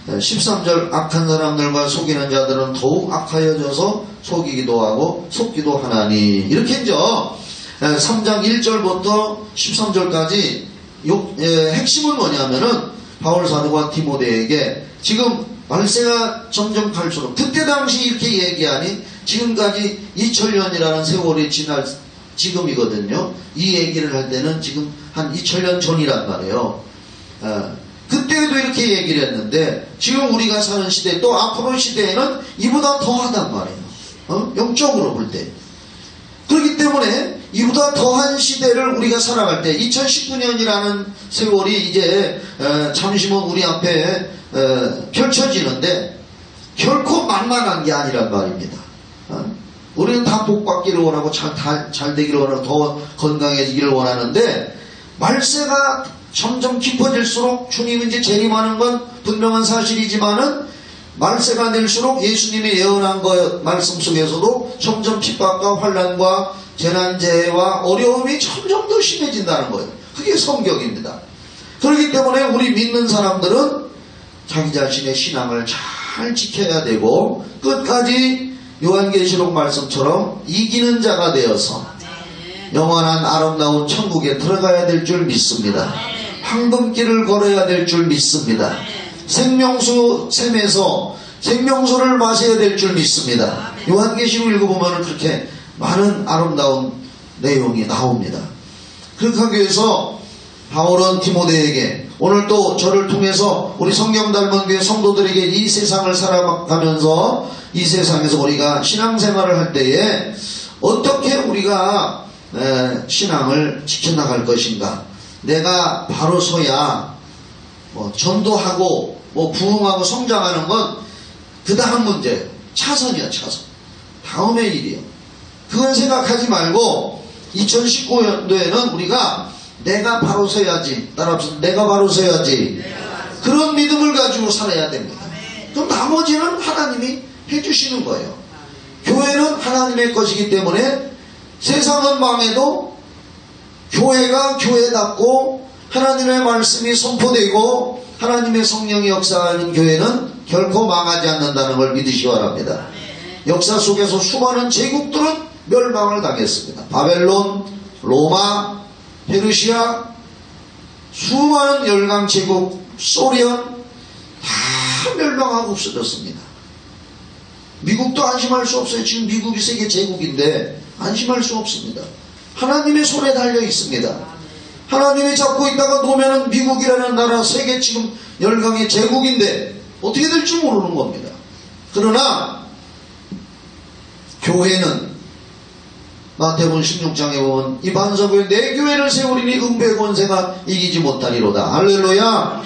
13절 악한 사람들과 속이는 자들은 더욱 악하여져서 속이기도 하고 속기도 하나니 이렇게 이제 3장 1절부터 13절까지 핵심은 뭐냐면은 바울 사도가 디모데에게 지금 말세가 점점 갈수록 그때 당시 이렇게 얘기하니 지금까지 2000년이라는 세월이 지날 지금이거든요. 이 얘기를 할 때는 지금 한 2000년 전이란 말이에요. 그때도 이렇게 얘기를 했는데 지금 우리가 사는 시대 또 앞으로 시대에는 이보다 더하단 말이에요. 영적으로 볼 때. 그렇기 때문에 이보다 더한 시대를 우리가 살아갈 때 2019년이라는 세월이 이제 잠시만 우리 앞에 펼쳐지는데 결코 만만한 게 아니란 말입니다. 우리는 다 복받기를 원하고 잘 되기를 원하고 더 건강해지기를 원하는데 말세가 점점 깊어질수록 주님이 이제 재림하는 건 분명한 사실이지만은 말세가 될수록 예수님이 예언한 말씀 속에서도 점점 핍박과 환난과 재난재해와 어려움이 점점 더 심해진다는 거예요. 그게 성경입니다. 그렇기 때문에 우리 믿는 사람들은 자기 자신의 신앙을 잘 지켜야 되고 끝까지 요한계시록 말씀처럼 이기는 자가 되어서 영원한 아름다운 천국에 들어가야 될 줄 믿습니다. 황금길을 걸어야 될 줄 믿습니다. 생명수 샘에서 생명수를 마셔야 될 줄 믿습니다. 요한계시록 읽어보면 그렇게 많은 아름다운 내용이 나옵니다. 그렇게 하기 위해서 바울은 디모데에게 오늘 또 저를 통해서 우리 성경 닮은 교회 성도들에게 이 세상을 살아가면서 이 세상에서 우리가 신앙생활을 할 때에 어떻게 우리가 신앙을 지켜나갈 것인가. 내가 바로 서야 전도하고 부흥하고 성장하는 건 그 다음 문제 차선이야. 차선. 다음의 일이야. 그건 생각하지 말고 2019년도에는 우리가 내가 바로 서야지. 따라합시다. 내가 바로 서야지. 그런 믿음을 가지고 살아야 됩니다. 그럼 나머지는 하나님이 해주시는 거예요. 교회는 하나님의 것이기 때문에 세상은 망해도 교회가 교회답고 하나님의 말씀이 선포되고 하나님의 성령이 역사하는 교회는 결코 망하지 않는다는 걸 믿으시기 바랍니다. 역사 속에서 수많은 제국들은 멸망을 당했습니다. 바벨론, 로마, 페르시아, 수많은 열강 제국, 소련 다 멸망하고 없어졌습니다. 미국도 안심할 수 없어요. 지금 미국이 세계 제국인데 안심할 수 없습니다. 하나님의 손에 달려 있습니다. 하나님이 잡고 있다가 놓으면 미국이라는 나라 세계 지금 열강의 제국인데 어떻게 될지 모르는 겁니다. 그러나 교회는 마태복음 16장에 보면 이 반석을 내 교회를 세우리니 음부의 권세가 이기지 못하리로다. 할렐루야.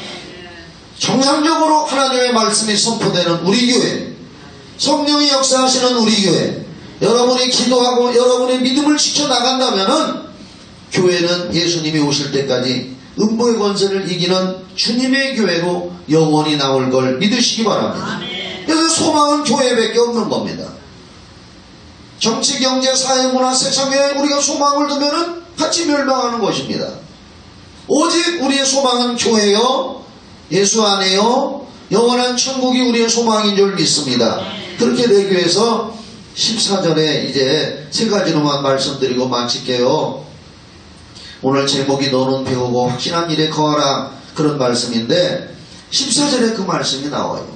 정상적으로 하나님의 말씀이 선포되는 우리 교회, 성령이 역사하시는 우리 교회, 여러분이 기도하고 여러분의 믿음을 지켜나간다면은 교회는 예수님이 오실 때까지 음부의 권세를 이기는 주님의 교회로 영원히 나올 걸 믿으시기 바랍니다. 그래서 소망은 교회밖에 없는 겁니다. 정치, 경제, 사회, 문화, 세상에 우리가 소망을 두면은 같이 멸망하는 것입니다. 오직 우리의 소망은 교회요, 예수 안에요, 영원한 천국이 우리의 소망인 줄 믿습니다. 그렇게 되기 위해서 14절에 이제 세 가지로만 말씀드리고 마칠게요. 오늘 제목이 너는 배우고 확신한 일에 거하라 그런 말씀인데 14절에 그 말씀이 나와요.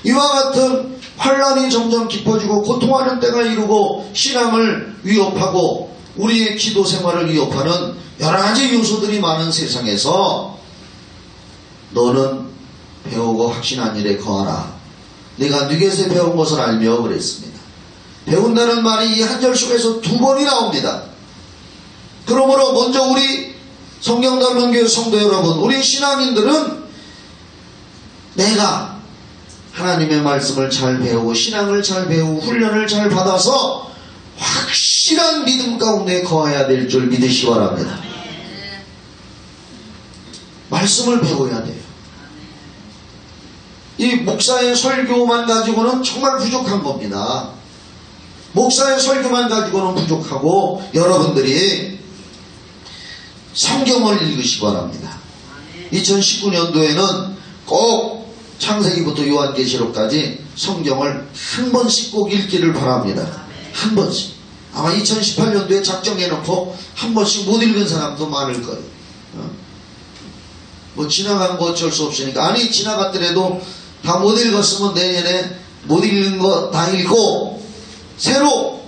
이와 같은 환란이 점점 깊어지고 고통하는 때가 이르고 신앙을 위협하고 우리의 기도 생활을 위협하는 여러 가지 요소들이 많은 세상에서 너는 배우고 확신한 일에 거하라. 내가 네게서 배운 것을 알며 그랬습니다. 배운다는 말이 이 한 절 속에서 두 번이 나옵니다. 그러므로 먼저 우리 성경 닮은 교회 성도 여러분, 우리 신앙인들은 내가 하나님의 말씀을 잘 배우고 신앙을 잘 배우고 훈련을 잘 받아서 확실한 믿음 가운데 거해야 될 줄 믿으시기 바랍니다. 말씀을 배워야 돼요. 이 목사의 설교만 가지고는 정말 부족한 겁니다. 목사의 설교만 가지고는 부족하고 여러분들이 성경을 읽으시기 바랍니다. 2019년도에는 꼭 창세기부터 요한계시록까지 성경을 한 번씩 꼭 읽기를 바랍니다. 한 번씩. 아마 2018년도에 작정해놓고 한 번씩 못 읽은 사람도 많을 거예요. 뭐 지나간 거 어쩔 수 없으니까. 아니 지나갔더라도 다 못 읽었으면 내년에 못 읽는 거 다 읽고 새로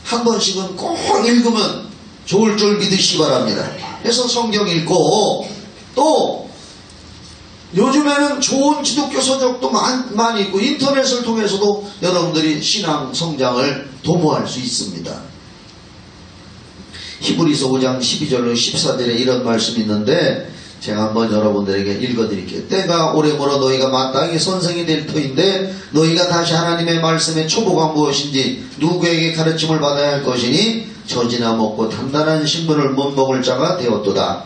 한 번씩은 꼭 읽으면 좋을 줄 믿으시기 바랍니다. 그래서 성경 읽고 또 요즘에는 좋은 기독교 서적도 많이 있고 인터넷을 통해서도 여러분들이 신앙 성장을 도모할 수 있습니다. 히브리서 5장 12절로 14절에 이런 말씀이 있는데 제가 한번 여러분들에게 읽어드릴게요. 때가 오래므로 너희가 마땅히 선생이 될 터인데 너희가 다시 하나님의 말씀의 초보가 무엇인지 누구에게 가르침을 받아야 할 것이니 젖이나 먹고 단단한 식물을 못 먹을 자가 되었도다.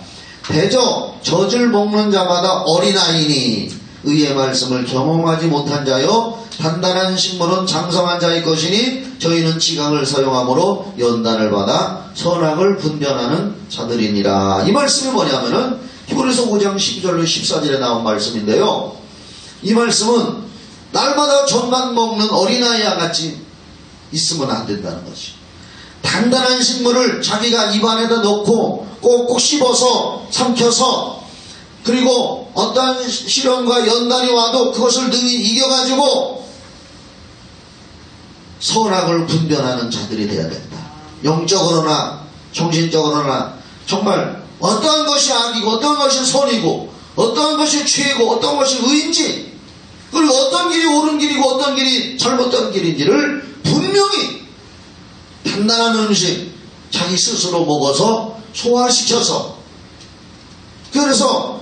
대저 젖을 먹는 자마다 어린아이니 의의 말씀을 경험하지 못한 자요 단단한 식물은 장성한 자의 것이니 저희는 지강을 사용함으로 연단을 받아 선악을 분별하는 자들이니라. 이 말씀이 뭐냐면은 히브리서 5장 12절로 14절에 나온 말씀인데요. 이 말씀은 날마다 젖만 먹는 어린아이와 같이 있으면 안 된다는 것이. 단단한 식물을 자기가 입안에다 넣고 꼭꼭 씹어서 삼켜서 그리고 어떠한 시련과 연단이 와도 그것을 능히 이겨가지고 선악을 분별하는 자들이 되어야 된다. 영적으로나 정신적으로나 정말 어떠한 것이 악이고 어떠한 것이 선이고 어떠한 것이 죄고 어떠한 것이 의인지 그리고 어떤 길이 옳은 길이고 어떤 길이 잘못된 길인지를 분명히 단단한 음식 자기 스스로 먹어서 소화시켜서 그래서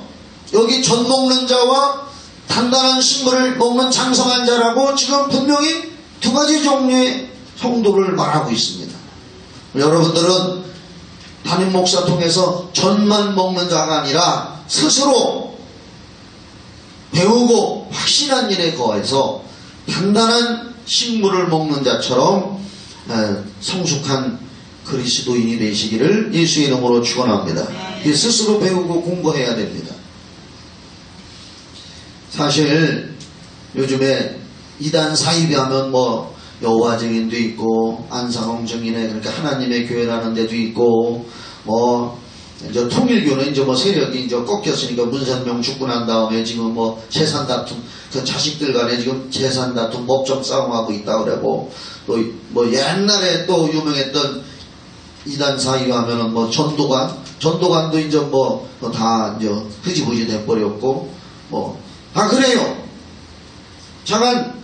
여기 젖 먹는 자와 단단한 식물을 먹는 장성한 자라고 지금 분명히 두 가지 종류의 성도를 말하고 있습니다. 여러분들은 담임 목사 통해서 젖만 먹는 자가 아니라 스스로 배우고 확신한 일에 거해서 단단한 식물을 먹는 자처럼 성숙한 그리스도인이 되시기를 예수의 이름으로 축원합니다. 스스로 배우고 공부해야 됩니다. 사실 요즘에 이단 사입이 하면 뭐 여호와 증인도 있고 안상홍 증인회 그러니까 하나님의 교회라는 데도 있고 뭐 이제 통일교는 이제 뭐 세력이 이제 꺾였으니까 문선명 죽고 난 다음에 지금 뭐 재산 다툼 그 자식들 간에 지금 재산 다툼 법정 싸움하고 있다 그러고 또 뭐 옛날에 또 유명했던 이단 사입 하면은 뭐 전도관도 이제 뭐 다 이제 흐지부지 돼버렸고 뭐 그래요. 잠깐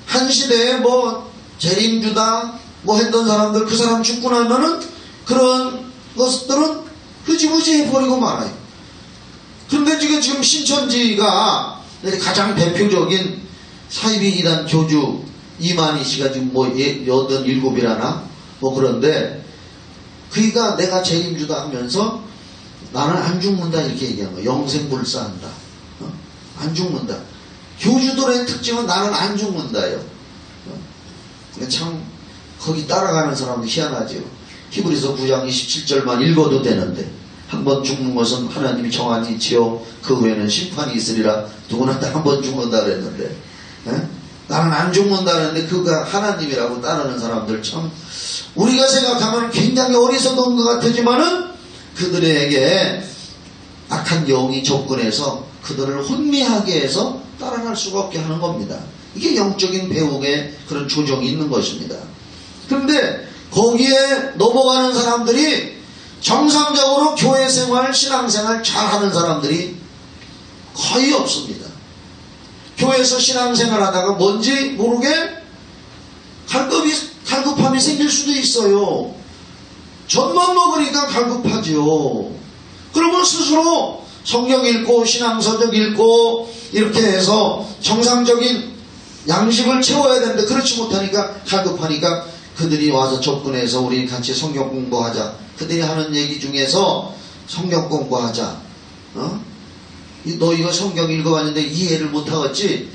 한 시대에 뭐 재림주다 뭐 했던 사람들 그 사람 죽고 나면은 그런 것들은 흐지부지 해버리고 말아요. 그런데 지금 신천지가 가장 대표적인 사이비 이단 교주 이만희 씨가 지금 뭐 87이라나 뭐 그런데 그이가 내가 재림주다 하면서 나는 안 죽는다 이렇게 얘기한 거야. 영생불사한다. 안 죽는다. 교주들의 특징은 나는 안 죽는다요. 참 거기 따라가는 사람도 희한하죠. 히브리서 9장 27절만 읽어도 되는데 한 번 죽는 것은 하나님이 정하니 있지요. 그 후에는 심판이 있으리라. 누구나 다 한 번 죽는다 그랬는데 나는 안 죽는다 그랬는데 그가 하나님이라고 따르는 사람들 참 우리가 생각하면 굉장히 어리석은 것 같지만은 그들에게 악한 영이 접근해서 그들을 혼미하게 해서 따라갈 수가 없게 하는 겁니다. 이게 영적인 배움의 그런 조정이 있는 것입니다. 그런데 거기에 넘어가는 사람들이 정상적으로 교회생활, 신앙생활 잘하는 사람들이 거의 없습니다. 교회에서 신앙생활 하다가 뭔지 모르게 갈급함이 생길 수도 있어요. 젖만 먹으니까 갈급하지요. 그러면 스스로 성경 읽고 신앙서적 읽고 이렇게 해서 정상적인 양식을 채워야 되는데 그렇지 못하니까 갈급하니까 그들이 와서 접근해서 우리 같이 성경 공부하자. 그들이 하는 얘기 중에서 성경 공부하자. 너 이거 성경 읽어봤는데 이해를 못하겠지?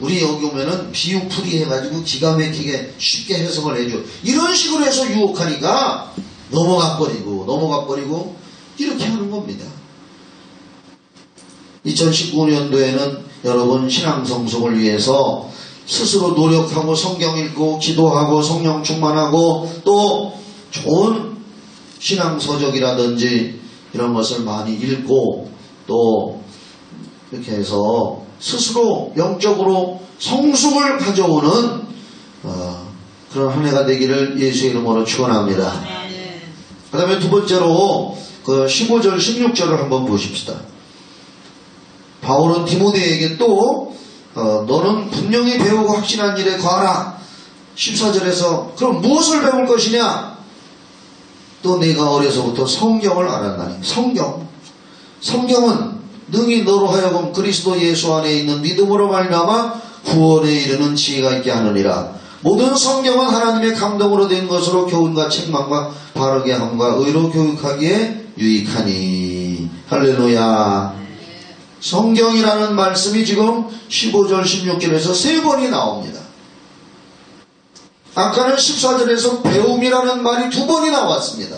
우리 여기 오면은 비유풀이 해가지고 기가 막히게 쉽게 해석을 해줘. 이런 식으로 해서 유혹하니까 넘어가 버리고 이렇게 하는 겁니다. 2019년도에는 여러분 신앙 성숙을 위해서 스스로 노력하고 성경 읽고 기도하고 성령 충만하고 또 좋은 신앙 서적이라든지 이런 것을 많이 읽고 또 이렇게 해서 스스로 영적으로 성숙을 가져오는 그런 한 해가 되기를 예수의 이름으로 축원합니다. 그 다음에 두 번째로 그 15절 16절을 한번 보십시다. 바울은 디모데에게 또 너는 분명히 배우고 확신한 일에 거하라. 14절에서 그럼 무엇을 배울 것이냐? 또 내가 어려서부터 성경을 알았나니. 성경은 능히 너로 하여금 그리스도 예수 안에 있는 믿음으로 말미암아 구원에 이르는 지혜가 있게 하느니라. 모든 성경은 하나님의 감동으로 된 것으로 교훈과 책망과 바르게 함과 의로 교육하기에 유익하니. 할렐루야. 성경이라는 말씀이 지금 15절 16절에서 3번이 나옵니다. 아까는 14절에서 배움이라는 말이 2번이 나왔습니다.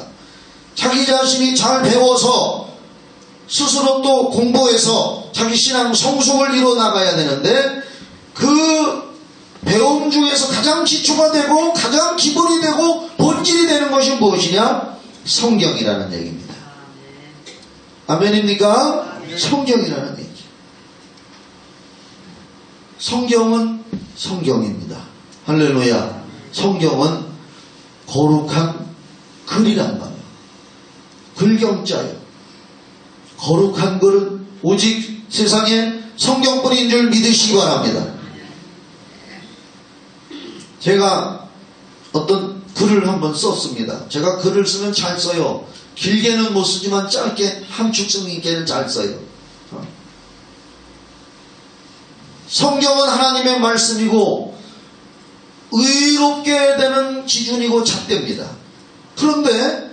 자기 자신이 잘 배워서 스스로 또 공부해서 자기 신앙 성숙을 이뤄 나가야 되는데 그 배움 중에서 가장 기초가 되고 가장 기본이 되고 본질이 되는 것이 무엇이냐? 성경이라는 얘기입니다. 아멘입니까? 성경이라는 얘기. 성경은 성경입니다. 할렐루야. 성경은 거룩한 글이란 말이에요. 글경자예요. 거룩한 글은 오직 세상에 성경뿐인 줄 믿으시기 바랍니다. 제가 어떤 글을 한번 썼습니다. 제가 글을 쓰면 잘 써요. 길게는 못 쓰지만 짧게 함축성 있게는 잘 써요. 성경은 하나님의 말씀이고 의롭게 되는 기준이고 잣대입니다. 그런데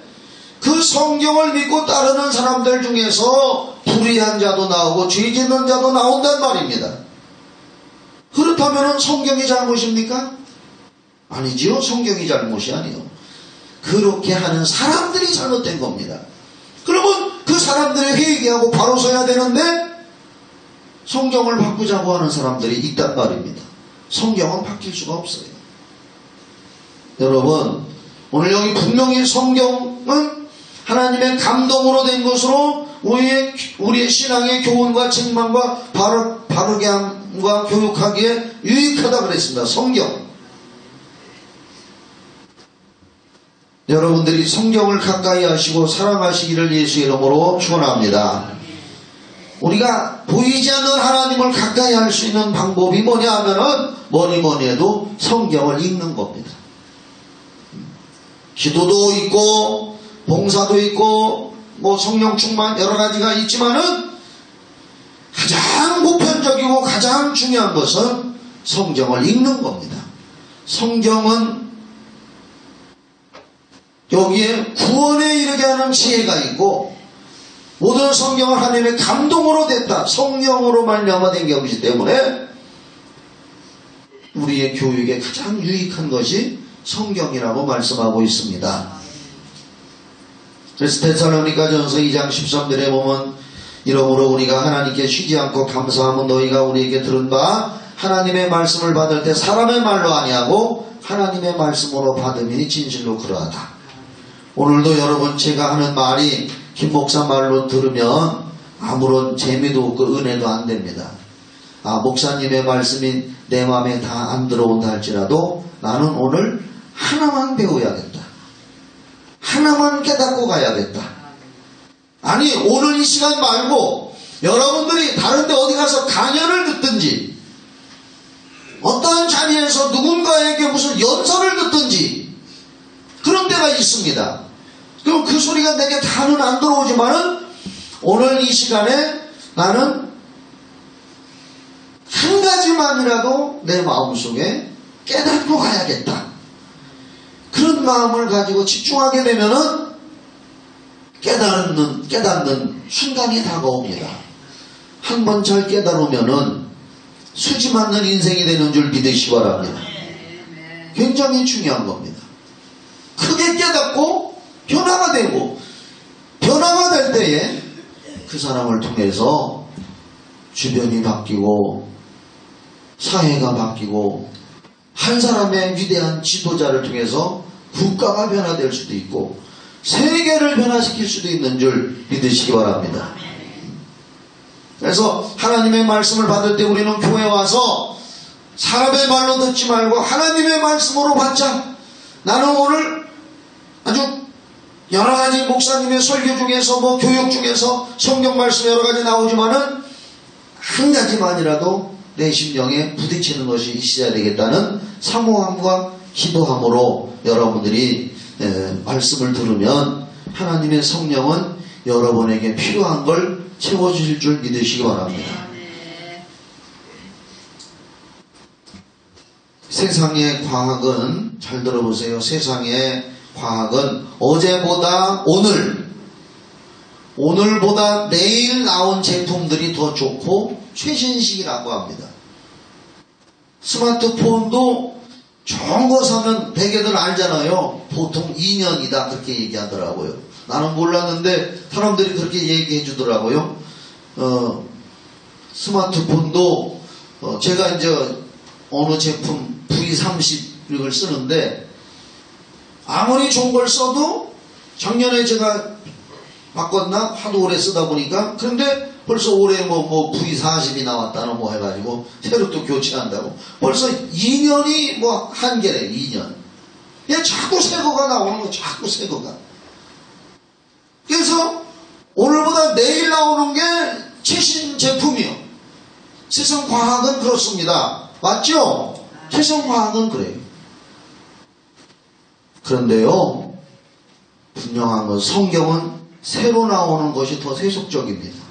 그 성경을 믿고 따르는 사람들 중에서 불의한 자도 나오고 죄 짓는 자도 나온단 말입니다. 그렇다면 성경이 잘못입니까? 아니지요. 성경이 잘못이 아니요. 그렇게 하는 사람들이 잘못된 겁니다. 그러면 그 사람들이 회개하고 바로 서야 되는데 성경을 바꾸자고 하는 사람들이 있단 말입니다. 성경은 바뀔 수가 없어요. 여러분, 오늘 여기 분명히 성경은 하나님의 감동으로 된 것으로 우리의 신앙의 교훈과 책망과 바르게 함과 교육하기에 유익하다 그랬습니다. 성경. 여러분들이 성경을 가까이 하시고 사랑하시기를 예수의 이름으로 축원합니다. 우리가 보이지 않는 하나님을 가까이 할 수 있는 방법이 뭐냐 하면은 뭐니 해도 성경을 읽는 겁니다. 기도도 있고 봉사도 있고 뭐 성령 충만 여러 가지가 있지만은 가장 보편적이고 가장 중요한 것은 성경을 읽는 겁니다. 성경은 여기에 구원에 이르게 하는 지혜가 있고 모든 성경은 하나님의 감동으로 됐다. 성령으로 말미암아 된 것이기 때문에 우리의 교육에 가장 유익한 것이 성경이라고 말씀하고 있습니다. 그래서 데살로니가전서 2장 13절에 보면 이러므로 우리가 하나님께 쉬지 않고 감사하면 너희가 우리에게 들은 바 하나님의 말씀을 받을 때 사람의 말로 아니하고 하나님의 말씀으로 받음이니 진실로 그러하다. 오늘도 여러분 제가 하는 말이 김 목사 말로 들으면 아무런 재미도 없고 은혜도 안 됩니다. 목사님의 말씀이 내 마음에 다 안 들어온다 할지라도 나는 오늘 하나만 배워야겠다. 하나만 깨닫고 가야겠다. 아니 오늘 이 시간 말고 여러분들이 다른 데 어디 가서 강연을 듣든지 어떠한 자리에서 누군가에게 무슨 연설을 듣든지 그런 데가 있습니다. 그럼 그 소리가 내게 다는 안 들어오지만은 오늘 이 시간에 나는 한 가지만이라도 내 마음속에 깨닫고 가야겠다. 그런 마음을 가지고 집중하게 되면은 깨닫는 순간이 다가옵니다. 한 번 잘 깨달으면은 수지 맞는 인생이 되는 줄 믿으시기 바랍니다. 굉장히 중요한 겁니다. 크게 깨닫고 변화가 되고, 변화가 될 때에 그 사람을 통해서 주변이 바뀌고 사회가 바뀌고 한 사람의 위대한 지도자를 통해서 국가가 변화될 수도 있고 세계를 변화시킬 수도 있는 줄 믿으시기 바랍니다. 그래서 하나님의 말씀을 받을 때 우리는 교회 와서 사람의 말로 듣지 말고 하나님의 말씀으로 받자. 나는 오늘 아주 여러 가지 목사님의 설교 중에서 교육 중에서 성경 말씀 여러 가지 나오지만은 한 가지만이라도 내 심령에 부딪히는 것이 있어야 되겠다는 사모함과 기도함으로 여러분들이 말씀을 들으면 하나님의 성령은 여러분에게 필요한 걸 채워주실 줄 믿으시기 바랍니다. 세상의 과학은, 잘 들어보세요. 세상의 과학은 어제보다 오늘보다 내일 나온 제품들이 더 좋고 최신식이라고 합니다. 스마트폰도 좋은 거 사면 대개들 알잖아요. 보통 2년이다 그렇게 얘기하더라고요. 나는 몰랐는데 사람들이 그렇게 얘기해 주더라고요. 스마트폰도 제가 이제 어느 제품 V30을 쓰는데 아무리 좋은 걸 써도 작년에 제가 바꿨나? 하도 오래 쓰다 보니까. 그런데 벌써 올해 V40이 나왔다는 해가지고 새로 또 교체한다고. 벌써 2년이 한계래, 2년. 얘 자꾸 새거가 나오는 거, 자꾸 새거가. 그래서 오늘보다 내일 나오는 게 최신 제품이요. 세상 과학은 그렇습니다. 맞죠? 세상 과학은 그래요. 그런데요, 분명한 건 성경은 새로 나오는 것이 더 세속적입니다.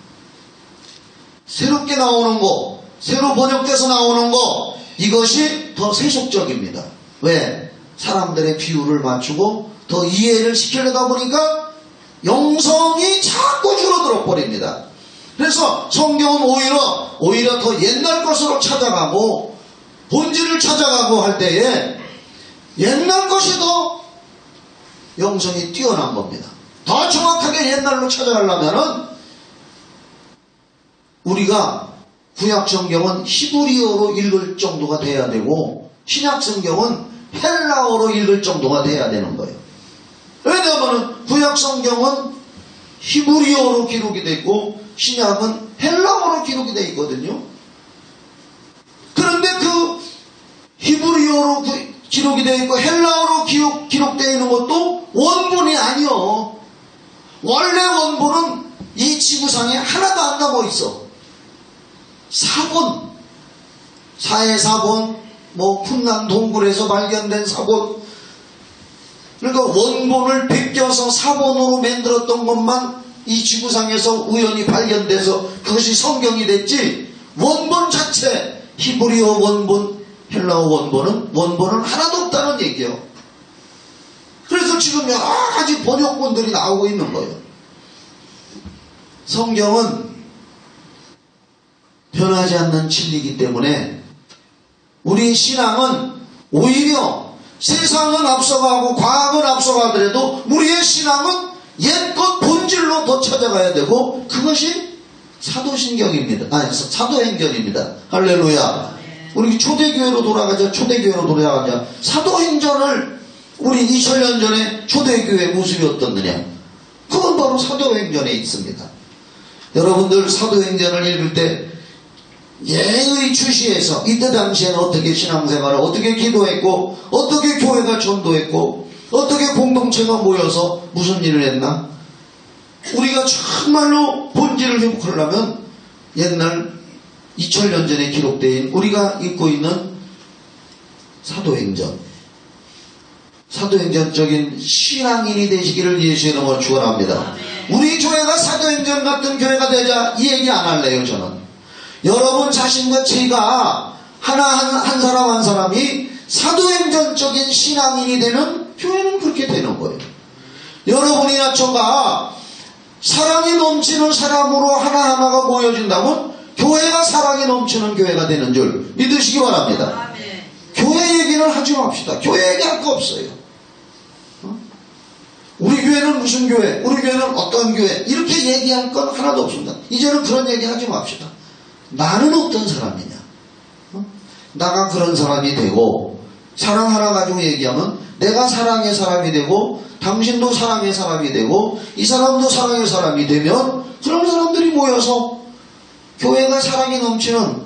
새롭게 나오는 거, 새로 번역돼서 나오는 거, 이것이 더 세속적입니다. 왜? 사람들의 비율을 맞추고 더 이해를 시키려다 보니까 영성이 자꾸 줄어들어 버립니다. 그래서 성경은 오히려 더 옛날 것으로 찾아가고 본질을 찾아가고 할 때에 옛날 것이 더 영성이 뛰어난 겁니다. 더 정확하게 옛날로 찾아가려면은 우리가 구약 성경은 히브리어로 읽을 정도가 돼야 되고 신약 성경은 헬라어로 읽을 정도가 돼야 되는 거예요. 왜냐하면 구약 성경은 히브리어로 기록이 되어 있고 신약은 헬라어로 기록이 되어 있거든요. 그런데 그 히브리어로 기록이 되어 있고 헬라어로 기록되어 있는 것도 원본이 아니요. 원래 원본은 이 지구상에 하나도 안 남아 있어. 사본, 사해 사본, 푼난 동굴에서 발견된 사본. 그러니까 원본을 베껴서 사본으로 만들었던 것만 이 지구상에서 우연히 발견돼서 그것이 성경이 됐지. 원본 자체, 히브리어 원본, 헬라어 원본은 하나도 없다는 얘기예요. 그래서 지금 여러 가지 번역본들이 나오고 있는 거예요. 성경은 변하지 않는 진리이기 때문에 우리 신앙은 오히려 세상은 앞서가고 과학은 앞서가더라도 우리의 신앙은 옛것 본질로 더 찾아가야 되고 그것이 사도신경입니다. 사도행전입니다. 할렐루야. 우리 초대교회로 돌아가자. 사도행전을 우리 2000년 전에 초대교회 모습이 어떻느냐. 그건 바로 사도행전에 있습니다. 여러분들 사도행전을 읽을 때 예의 주시에서 이때 당시에는 어떻게 신앙생활을 어떻게 기도했고 어떻게 교회가 전도했고 어떻게 공동체가 모여서 무슨 일을 했나. 우리가 정말로 본질을 회복하려면 옛날 2000년 전에 기록된 우리가 읽고 있는 사도행전적인 신앙인이 되시기를 예수의 이름으로 축원합니다. 우리 교회가 사도행전 같은 교회가 되자 이 얘기 안 할래요. 저는 여러분 자신과 제가 한 사람 한 사람이 사도행전적인 신앙인이 되는 교회는 그렇게 되는 거예요. 여러분이나 저가 사랑이 넘치는 사람으로 하나하나가 모여진다면 교회 교회가 사랑이 넘치는 교회가 되는 줄 믿으시기 바랍니다. 교회 얘기는 하지 맙시다. 교회 얘기할 거 없어요. 우리 교회는 무슨 교회, 우리 교회는 어떤 교회, 이렇게 얘기할 건 하나도 없습니다. 이제는 그런 얘기 하지 맙시다. 나는 어떤 사람이냐, 나가 그런 사람이 되고, 사랑 하나 가지고 얘기하면 내가 사랑의 사람이 되고 당신도 사랑의 사람이 되고 이 사람도 사랑의 사람이 되면 그런 사람들이 모여서 교회가 사랑이 넘치는,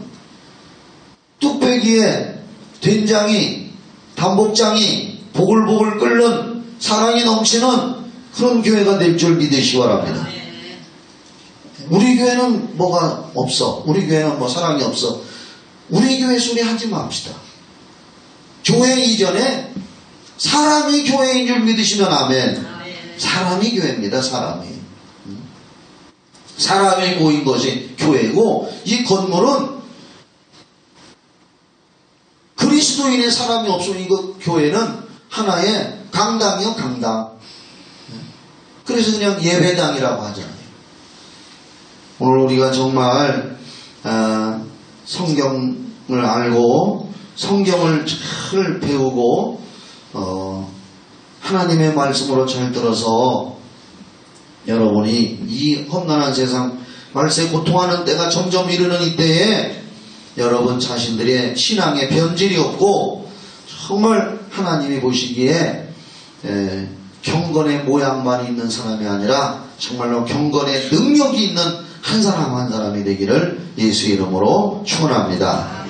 뚝배기에 된장이 단복장이 보글보글 끓는 사랑이 넘치는 그런 교회가 될 줄 믿으시기 바랍니다. 우리 교회는 뭐가 없어, 우리 교회는 뭐 사랑이 없어, 우리 교회 소리 하지 맙시다. 교회 이전에 사람이 교회인 줄 믿으시면 아멘. 사람이 교회입니다. 사람이 모인 것이 교회고, 이 건물은 그리스도인의 사람이 없으면 이거 교회는 하나의 강당이요, 강당. 그래서 그냥 예배당이라고 하잖아요. 오늘 우리가 정말 성경을 알고 성경을 잘 배우고 하나님의 말씀으로 잘 들어서 여러분이 이 험난한 세상, 말세 고통하는 때가 점점 이르는 이때에 여러분 자신들의 신앙에 변질이 없고 정말 하나님이 보시기에 경건의 모양만 있는 사람이 아니라 정말로 경건의 능력이 있는 한 사람 한 사람이 되기를 예수 이름으로 축원합니다.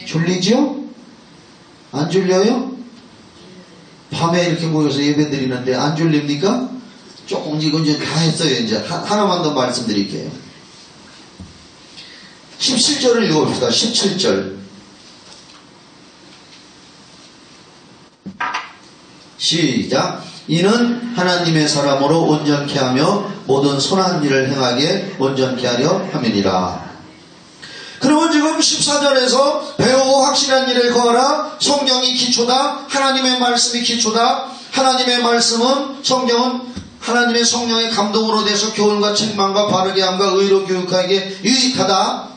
졸리죠? 안 졸려요? 밤에 이렇게 모여서 예배 드리는데 안 졸립니까? 조금 이건 이제 다 했어요. 이제 하나만 더 말씀드릴게요. 17절을 읽어봅시다. 17절. 시작. 이는 하나님의 사람으로 온전케 하며 모든 선한 일을 행하게 온전케 하려 함이니라. 그러면 지금 14절에서 배우고 확실한 일을 거하라. 성경이 기초다. 하나님의 말씀이 기초다. 하나님의 말씀은, 성경은 하나님의 성령의 감동으로 돼서 교훈과 책망과 바르게 함과 의로 교육하기에 유익하다.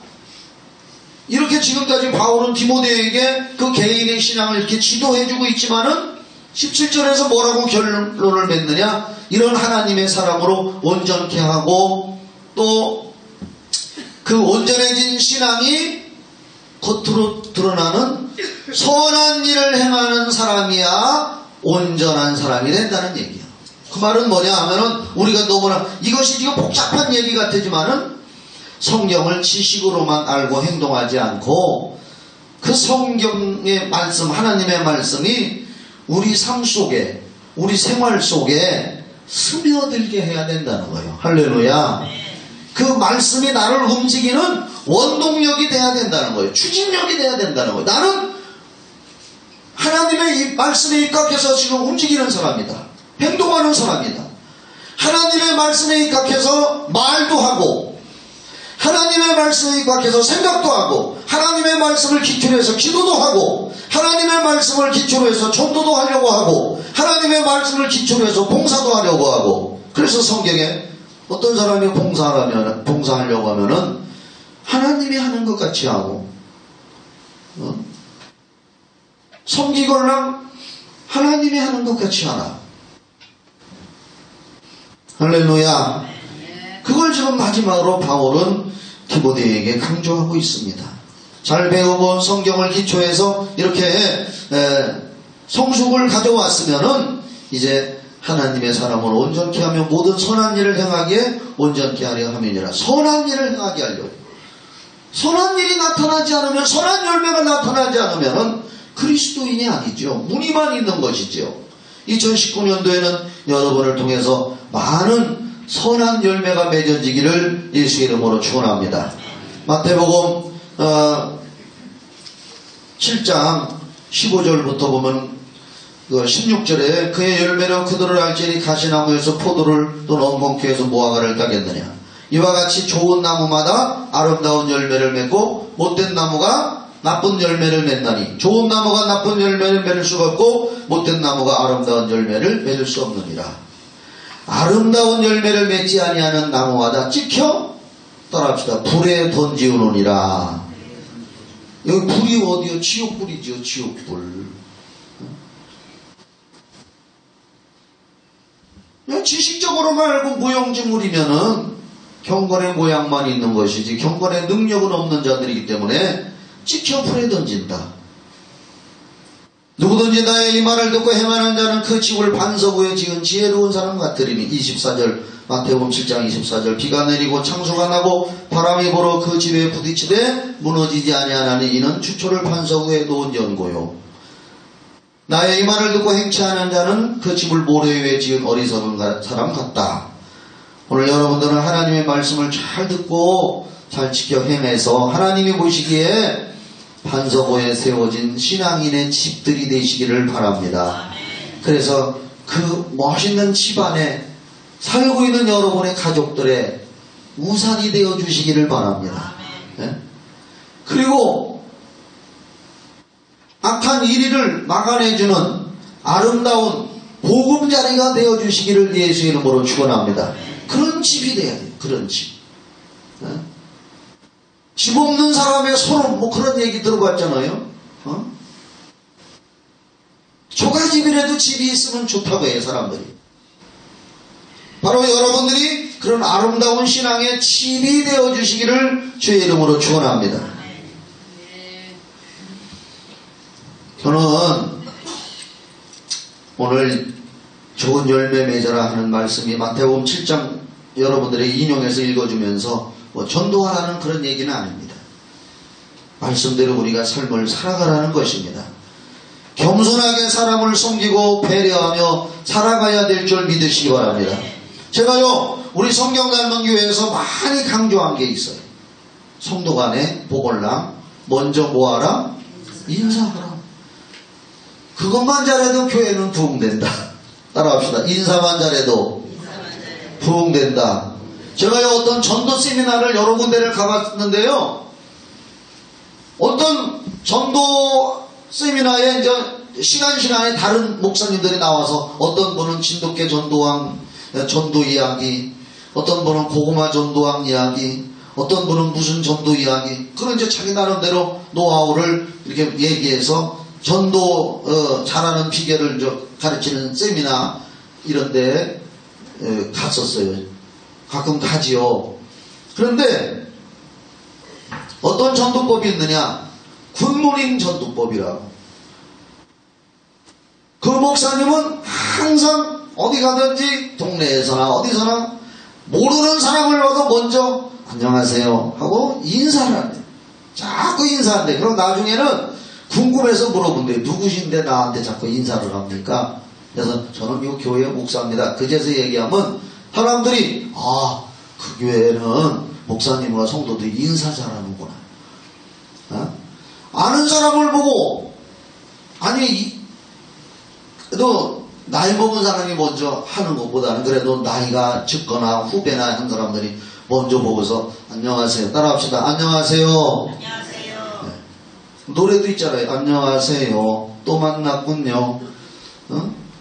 이렇게 지금까지 바울은 디모데에게 그 개인의 신앙을 이렇게 지도해주고 있지만은 17절에서 뭐라고 결론을 맺느냐? 이런 하나님의 사람으로 온전케 하고 또 그 온전해진 신앙이 겉으로 드러나는 선한 일을 행하는 사람이야 온전한 사람이 된다는 얘기야. 그 말은 뭐냐 하면은 우리가 너무나 이것이 지금 복잡한 얘기 같지만은 성경을 지식으로만 알고 행동하지 않고 그 성경의 말씀, 하나님의 말씀이 우리 삶 속에, 우리 생활 속에 스며들게 해야 된다는 거예요. 할렐루야. 그 말씀이 나를 움직이는 원동력이 돼야 된다는 거예요. 추진력이 돼야 된다는 거예요. 나는 하나님의 이 말씀에 입각해서 지금 움직이는 사람이다. 행동하는 사람이다. 하나님의 말씀에 입각해서 말도 하고 하나님의 말씀에 입각해서 생각도 하고 하나님의 말씀을 기초로 해서 기도도 하고 하나님의 말씀을 기초로 해서 전도도 하려고 하고 하나님의 말씀을 기초로 해서 봉사도 하려고 하고. 그래서 성경에 어떤 사람이 봉사하려고 하면은 하나님이 하는 것 같이 하고 섬기걸랑 하나님이 하는 것 같이 하라. 할렐루야. 그걸 지금 마지막으로 바울은 디모데에게 강조하고 있습니다. 잘 배우고 성경을 기초해서 이렇게 성숙을 가져왔으면은 이제 하나님의 사람을 온전케 하며 모든 선한 일을 행하기에 온전케 하려 함이니라. 선한 일을 행하게 하려고. 선한 일이 나타나지 않으면, 선한 열매가 나타나지 않으면 그리스도인이 아니죠. 무늬만 있는 것이죠. 2019년도에는 여러분을 통해서 많은 선한 열매가 맺어지기를 예수 이름으로 축원합니다. 마태복음 7장 15절부터 보면 16절에 그의 열매로 그들을 알지니 가시나무에서 포도를 또는 엉겅퀴에서 무화과를 따겠느냐. 이와 같이 좋은 나무마다 아름다운 열매를 맺고 못된 나무가 나쁜 열매를 맺나니 좋은 나무가 나쁜 열매를 맺을 수가 없고 못된 나무가 아름다운 열매를 맺을 수 없느니라. 아름다운 열매를 맺지 아니하는 나무마다 찍혀 따라합시다. 불에 던지우느니라. 여기 불이 어디요? 지옥불이죠. 지옥불. 그냥 지식적으로만 알고 무용지물이면은 경건의 모양만 있는 것이지 경건의 능력은 없는 자들이기 때문에 찍혀 불에 던진다. 누구든지 나의 이 말을 듣고 행하는 자는 그 집을 반석 위에 지은 지혜로운 사람 같으리니. 24절 마태복음 7장 24절 비가 내리고 창수가 나고 바람이 불어 그 집에 부딪히되 무너지지 아니하나니 이는 추초를 반석 위에 놓은 연고요. 나의 이 말을 듣고 행치 않은 자는 그 집을 모래 위에 지은 어리석은 사람 같다. 오늘 여러분들은 하나님의 말씀을 잘 듣고 잘 지켜 행해서 하나님이 보시기에 반석 위에 세워진 신앙인의 집들이 되시기를 바랍니다. 그래서 그 멋있는 집 안에 살고 있는 여러분의 가족들의 우산이 되어 주시기를 바랍니다. 네? 그리고 악한 이리를 막아내주는 아름다운 보금자리가 되어 주시기를 예수 이름으로 축원합니다. 그런 집이 돼야 돼요. 그런 집. 네? 집 없는 사람의 소름, 뭐 그런 얘기 들어봤잖아요. 초가집이라도 집이 있으면 좋다고 해요, 사람들이. 바로 여러분들이 그런 아름다운 신앙의 집이 되어 주시기를 주의 이름으로 축원합니다. 저는 오늘 좋은 열매 맺어라 하는 말씀이 마태복음 7장 여러분들에게 인용해서 읽어주면서 뭐 전도하라는 그런 얘기는 아닙니다. 말씀대로 우리가 삶을 살아가라는 것입니다. 겸손하게 사람을 섬기고 배려하며 살아가야 될 줄 믿으시기 바랍니다. 제가요 우리 성경 닮은 교회에서 많이 강조한 게 있어요. 성도 간에 보걸랑 먼저 뭐하라? 인사하라. 그것만 잘해도 교회는 부흥된다. 따라합시다. 인사만 잘해도 부흥된다. 제가요 어떤 전도 세미나를 여러 군데를 가봤는데요, 어떤 전도 세미나에 이제 시간에 다른 목사님들이 나와서 어떤 분은 진돗개 전도왕 전도 이야기, 어떤 분은 고구마 전도왕 이야기, 어떤 분은 무슨 전도 이야기, 그런 이제 자기 나름대로 노하우를 이렇게 얘기해서 전도 잘하는 비결을 가르치는 세미나 이런데 갔었어요. 가끔 가지요. 그런데 어떤 전도법이 있느냐? 굿모닝 전도법이라고. 그 목사님은 항상 어디 가든지 동네에서나 어디서나 모르는 사람을 봐도 먼저 안녕하세요 하고 인사를 한대. 자꾸 인사한대. 그럼 나중에는 궁금해서 물어본대. 누구신데 나한테 자꾸 인사를 합니까? 그래서 저는 이 교회 목사입니다. 그제서 얘기하면 사람들이 그 교회는 목사님과 성도들이 인사 잘하는구나. 아는 사람을 보고 너 나이 먹은 사람이 먼저 하는 것보다는 그래도 나이가 적거나 후배나 한 사람들이 먼저 보고서 안녕하세요. 따라합시다. 안녕하세요. 안녕하세요. 네. 노래도 있잖아요. 안녕하세요. 또 만났군요.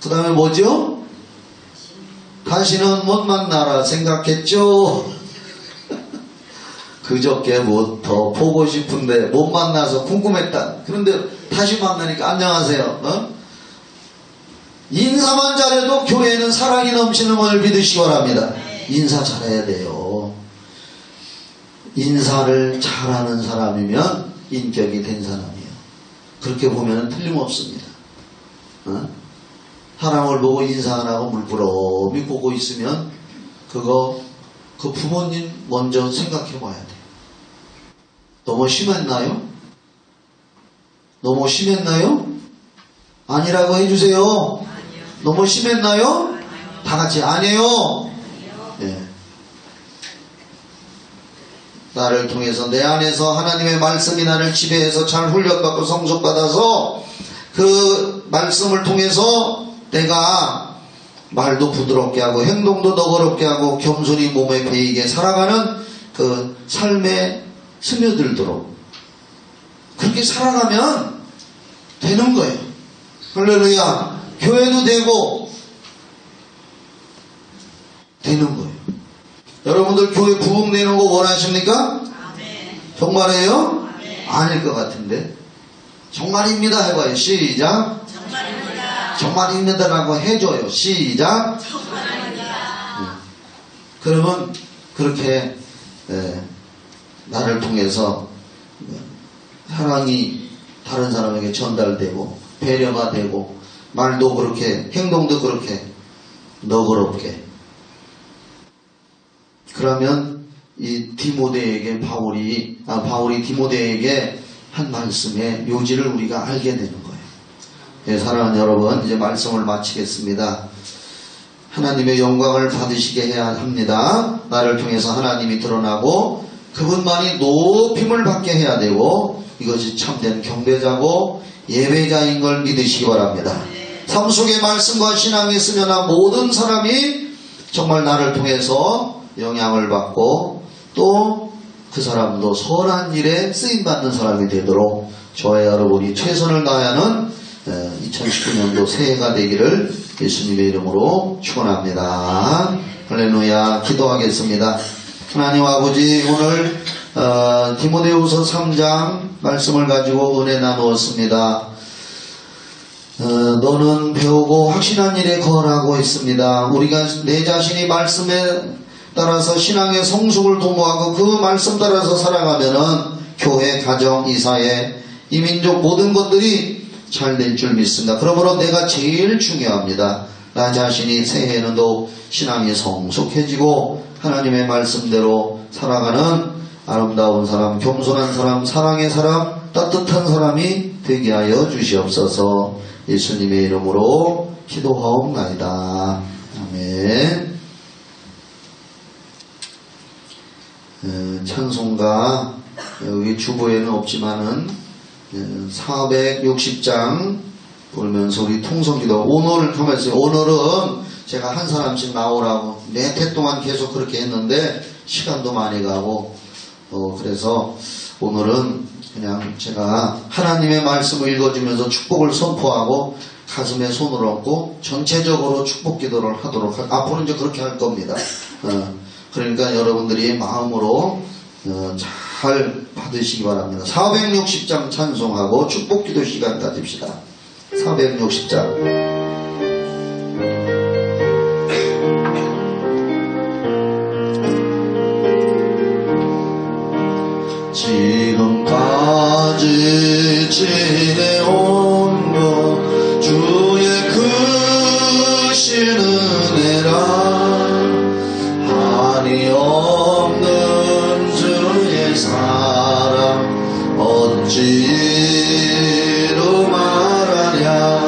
그 다음에 뭐죠? 다시는 못 만나라 생각했죠? 그저께부터 보고 싶은데 못 만나서 궁금했다. 그런데 다시 만나니까 안녕하세요. 인사만 잘해도 교회는 사랑이 넘치는 걸 믿으시기 바랍니다. 인사 잘해야 돼요. 인사를 잘하는 사람이면 인격이 된 사람이에요. 그렇게 보면 틀림없습니다. 사람을 보고 인사 안 하고 물끄러미 보고 있으면 그 부모님 먼저 생각해 봐야 돼요. 너무 심했나요? 너무 심했나요? 아니라고 해주세요. 아니요. 너무 심했나요? 아니요. 다 같이 아니에요. 아니요. 네. 나를 통해서 내 안에서 하나님의 말씀이 나를 지배해서 잘 훈련받고 성숙받아서 그 말씀을 통해서 내가 말도 부드럽게 하고 행동도 너그럽게 하고 겸손히 몸에 배이게 살아가는 그 삶에 스며들도록 그렇게 살아가면 되는 거예요. 할렐루야. 교회도 되고 되는 거예요. 여러분들 교회 부흥되는 거 원하십니까? 아멘. 정말이에요? 아멘. 아닐 것 같은데. 정말입니다 해봐요. 시작. 정말입니다. 정말입니다라고 해줘요. 시작. 정말입니다. 그러면 그렇게 나를 통해서 사랑이 다른 사람에게 전달되고 배려가 되고 말도 그렇게 행동도 그렇게 너그럽게. 그러면 이 디모데에게 바울이 디모데에게 한 말씀의 요지를 우리가 알게 되는 거예요. 네, 사랑하는 여러분, 이제 말씀을 마치겠습니다. 하나님의 영광을 받으시게 해야 합니다. 나를 통해서 하나님이 드러나고 그분만이 높임을 받게 해야 되고 이것이 참된 경배자고 예배자인 걸 믿으시기 바랍니다. 삶 속의 말씀과 신앙이 있으면 모든 사람이 정말 나를 통해서 영향을 받고 또 그 사람도 선한 일에 쓰임받는 사람이 되도록 저와 여러분이 최선을 다하는 2019년도 새해가 되기를 예수님의 이름으로 축원합니다. 할렐루야. 기도하겠습니다. 하나님 아버지, 오늘 디모데후서 3장 말씀을 가지고 은혜 나누었습니다. 너는 배우고 확신한 일에 거하고 있습니다. 우리가 내 자신이 말씀에 따라서 신앙의 성숙을 도모하고 그 말씀 따라서 살아가면은 교회, 가정, 이 사회, 이 민족 모든 것들이 잘 될 줄 믿습니다. 그러므로 내가 제일 중요합니다. 나 자신이 새해에는 더욱 신앙이 성숙해지고 하나님의 말씀대로 살아가는 아름다운 사람, 겸손한 사람, 사랑의 사람, 따뜻한 사람이 되게 하여 주시옵소서. 예수님의 이름으로 기도하옵나이다. 아멘. 찬송가 여기 주보에는 없지만은 460장 부르면서 우리 통성기도 오늘 가만히 있어요. 오늘은 제가 한 사람씩 나오라고 몇 해 동안 계속 그렇게 했는데 시간도 많이 가고 그래서 오늘은 그냥 제가 하나님의 말씀을 읽어주면서 축복을 선포하고 가슴에 손을 얹고 전체적으로 축복 기도를 하도록 앞으로 이제 그렇게 할 겁니다. 그러니까 여러분들이 마음으로 잘 받으시기 바랍니다. 460장 찬송하고 축복 기도 시간 가집시다. 460장. 지금까지 지내온 것 주의 크신 은혜라 한이 없는 주의 사랑 어찌로 말하랴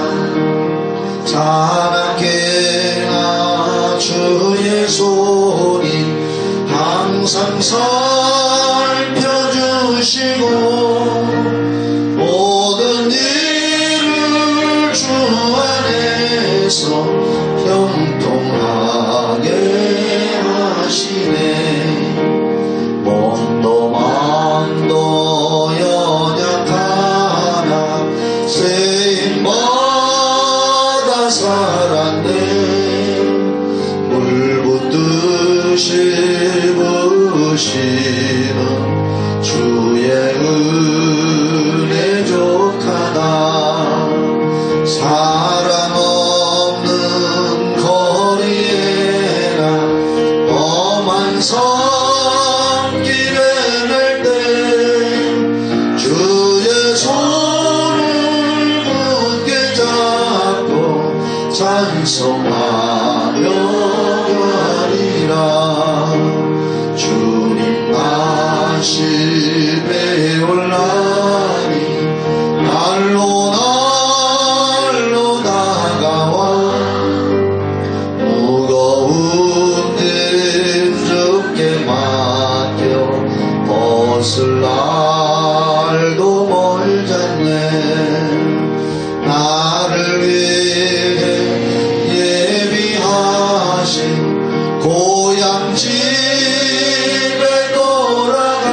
자나게 나 주의 손이 항상 살펴주시고 모든 일을 주 안에서 형통하게 하시네. 몸도 마음도 연약하나 쓰임받아 살았네. 물 붓듯이 부으시는 주의 은혜 족하다. 사람 없는 거리에나 험한 손길에 낼 때 주의 손을 굳게 잡고 찬송하며 가리라. 주님 다시 배울라니 날로 날로 다가와 무거운 짐 주께 맡겨 벗을 날도 멀잖네. 나를 위해 예비하신 고향 집에 돌아가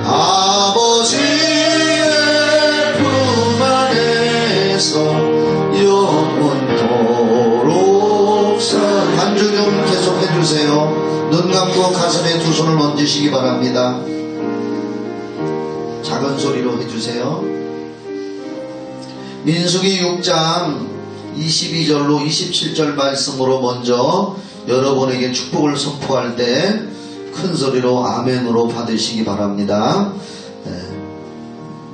아버지의 품 안에서 영원토록 한 주 좀 계속 해주세요. 눈 감고 가슴에 두 손을 얹으시기 바랍니다. 작은 소리로 해주세요. 민수기 6장 22절로 27절 말씀으로 먼저 여러분에게 축복을 선포할 때 큰 소리로 아멘으로 받으시기 바랍니다.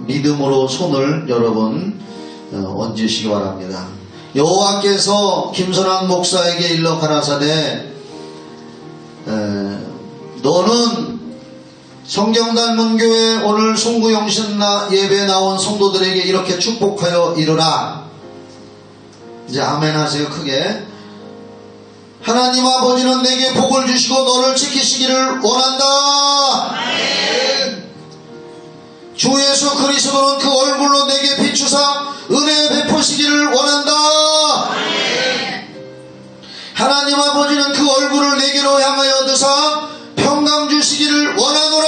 믿음으로 손을 여러분 얹으시기 바랍니다. 여호와께서 김선한 목사에게 일러 가라사대 너는 성경단 문교회 오늘 송구영신 예배 나온 성도들에게 이렇게 축복하여 이르라. 이제 아멘 하세요. 크게. 하나님 아버지는 내게 복을 주시고 너를 지키시기를 원한다. 주 예수 그리스도는 그 얼굴로 내게 비추사 은혜 베푸시기를 원한다. 하나님 아버지는 그 얼굴을 내게로 향하여 드사 평강 주시기를 원하노라.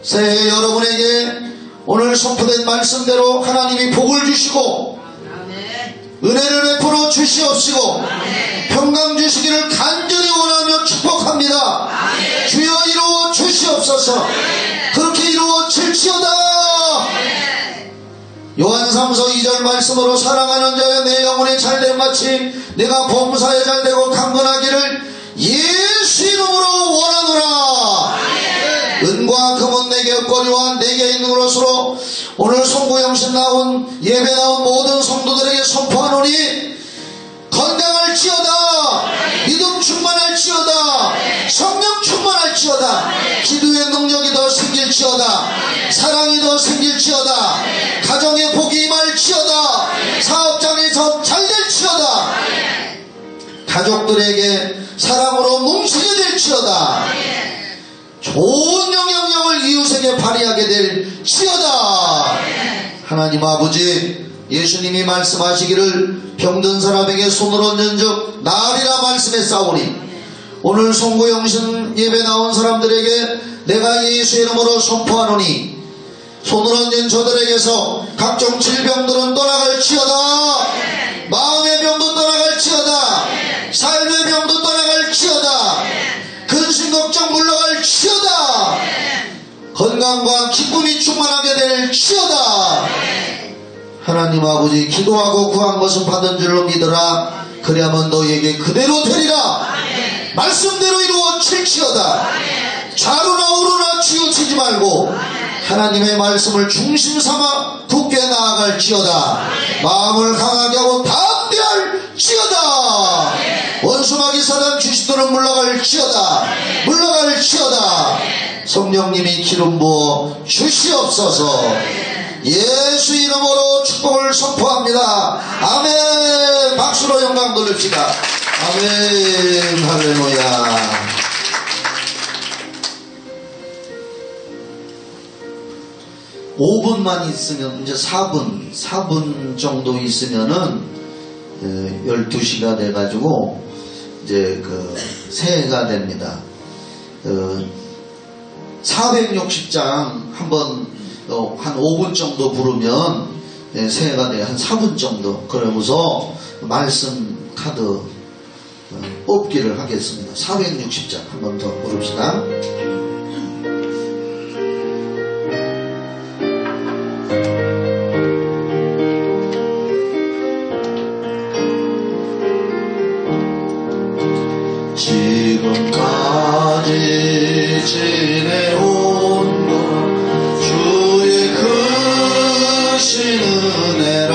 새해 여러분에게 오늘 선포된 말씀대로 하나님이 복을 주시고 은혜를 베풀어 주시옵시고 평강 주시기를 간절히 원하며 축복합니다. 주여 이루어 주시옵소서. 그렇게 이루어질지어다. 요한 3서 2절 말씀으로 사랑하는 자여 내 영혼이 잘됨같이 내가 범사에 잘되고 강건하기를 예수 이름으로 원하노라. 은과 금은 내게 없거니와 내게 있는 것으로 오늘 송구영신 나온 예배 나온 모든 성도들에게 선포하노니 건강할지어다. 믿음 충만할지어다. 성령 충만할지어다. 기도의 능력이 더 생길지어다. 사랑이 더 생길지어다. 가정의 복이 임할지어다. 사업장이 더 잘될지어다. 가족들에게 사랑으로 뭉치게 될지어다. 좋은 영향력을 이웃에게 발휘하게 될지어다. 하나님 아버지, 예수님이 말씀하시기를 병든 사람에게 손을 얹은즉 나으리라 말씀했사오니 오늘 송구영신 예배 나온 사람들에게 내가 예수의 이름으로 선포하노니 손을 얹은 저들에게서 각종 질병들은 떠나갈지어다. 마음의 병도 떠나갈지어다. 삶의 병도 떠나갈지어다. 근심 걱정 물러갈지어다. 건강과 기쁨이 충만하게 될지어다. 하나님 아버지, 기도하고 구한 것은 받은 줄로 믿어라. 그리하면 너희에게 그대로 되리라. 말씀대로 이루어질지어다. 좌로나 우로나 치우치지 말고 하나님의 말씀을 중심 삼아 굳게 나아갈지어다. 마음을 강하게 하고 담대할지어다. 원수마귀 사단 주시도록 물러갈지어다. 물러갈지어다. 성령님이 기름 부어 주시옵소서. 예수 이름으로 축복을 선포합니다. 아멘. 박수로 영광 돌립시다. 아멘. 할렐루야. (5분만) 있으면 이제 4분 정도 있으면은 12시가 돼가지고 이제 새해가 됩니다. 460장 한번 한 5분 정도 부르면 새해가 돼요. 한 4분 정도. 그러면서 말씀 카드 뽑기를 하겠습니다. 460장 한번 더 부릅시다. 지금까지 지내온 것 주의 크신 은혜라.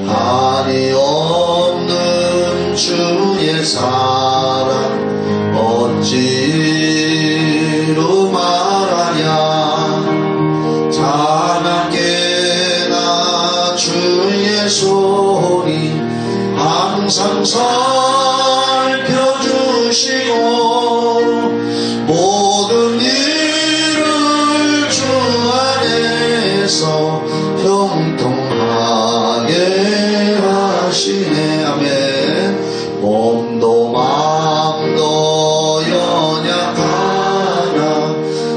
한이 없는 주의 사랑 어찌로 말하냐. 자나깨나 주의 손이 항상 살펴주시고 모든 일을 주 안에서 형통하게 하시네. 아멘. 몸도 마음도 연약하나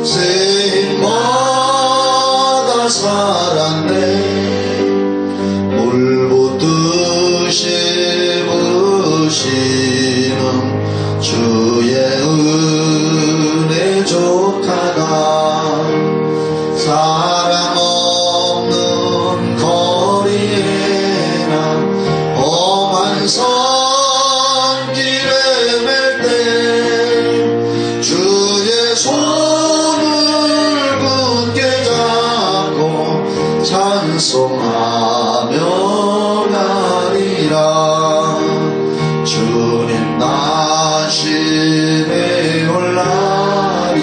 새 힘마다 살았네. 물 붓듯이 부으시 주의 은혜 족하다 사람 없는 거리에나 험한 선길에 맬 때 주의 손을 굳게 잡고 찬송하며 가리라 주님 나심에 올라리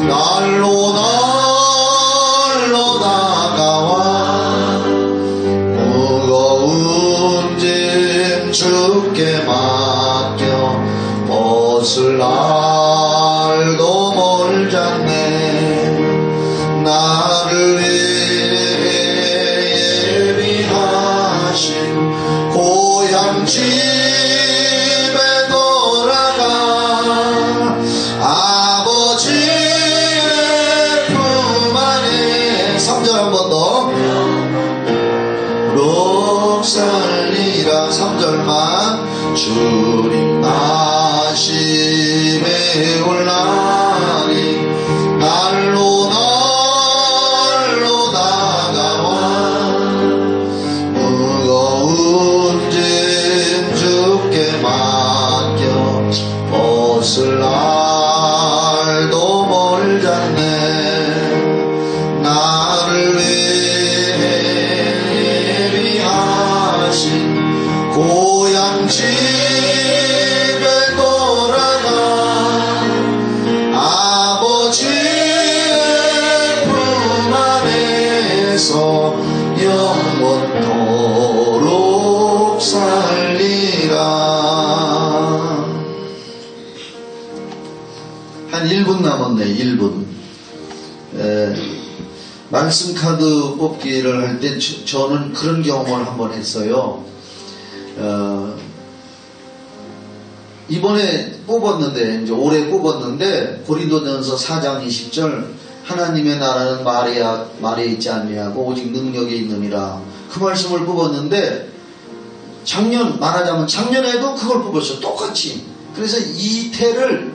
날로 다가와 무거운 짐 주께 맡겨 벗을 날도 멀잖네 나를 위해 예비하신 고향 집에 돌아가 아버지의 품 안에 3절 한 번 더 록살리라 3절만 주님 나심에 올라리 날로 다가와 무거운 짐 주께 맡겨 벗을 날도 멀잖네 나를 위해 예비하신 고향 집에 돌아가 아버지의 품 안에서 영원토록 살리라. 한 1분 남았네. 1분. 말씀 카드 뽑기를 할 때 저는 그런 경험을 한번 했어요. 이번에 뽑았는데 이제 올해 뽑았는데 고린도전서 4장 20절 하나님의 나라는 말에 있지 않냐고 오직 능력에 있느니라 그 말씀을 뽑았는데 말하자면 작년에도 그걸 뽑았어요. 똑같이. 그래서 2태를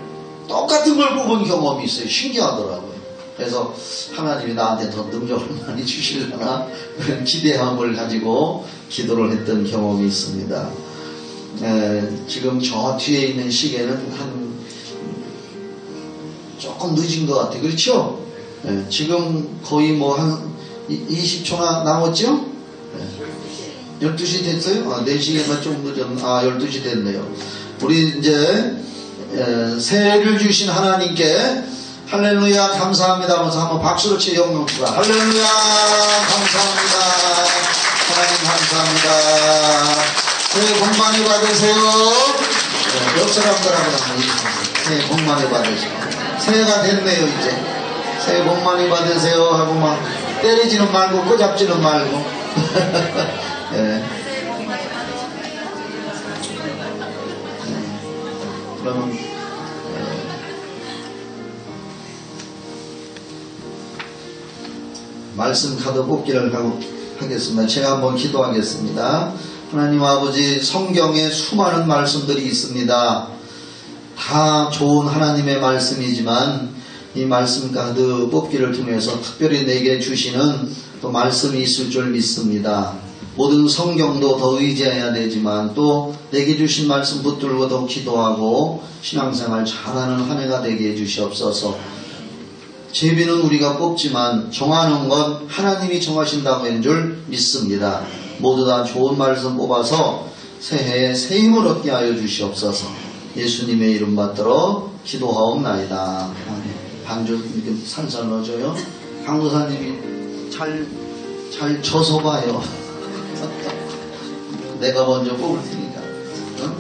똑같은 걸 뽑은 경험이 있어요. 신기하더라고요. 그래서 하나님이 나한테 더 능력을 많이 주시려나 그런 기대함을 가지고 기도를 했던 경험이 있습니다. 지금 저 뒤에 있는 시계는 조금 늦은 것 같아요. 그렇죠? 지금 거의 한 20초나 남았죠? 12시 됐어요? 4시가 좀 늦었나? 12시 됐네요. 우리 이제 새해를 주신 하나님께 할렐루야 감사합니다 하면서 한번 박수로 치어 영광주라. 할렐루야 감사합니다. 하나님 감사합니다. 새해 복 많이 받으세요. 옆 사람들하고 새해 복 많이 받으세요. 새해가 됐네요 이제. 새해 복 많이 받으세요 하고 막 때리지는 말고 꼬잡지는 말고 그러면 말씀 카드 뽑기를 하겠습니다. 제가 한번 기도하겠습니다. 하나님 아버지 성경에 수많은 말씀들이 있습니다. 다 좋은 하나님의 말씀이지만 이 말씀 카드 뽑기를 통해서 특별히 내게 주시는 또 말씀이 있을 줄 믿습니다. 모든 성경도 더 의지해야 되지만 또 내게 주신 말씀 붙들고 더 기도하고 신앙생활 잘하는 한 해가 되게 해주시옵소서. 제비는 우리가 뽑지만 정하는 건 하나님이 정하신다고 한 줄 믿습니다. 모두 다 좋은 말씀 뽑아서 새해에 새 힘을 얻게 하여 주시옵소서. 예수님의 이름 받들어 기도하옵나이다. 반주 이렇게 살살 넣어줘요. 강도사님이 잘 쳐서 봐요. 내가 먼저 뽑을 테니까. 응?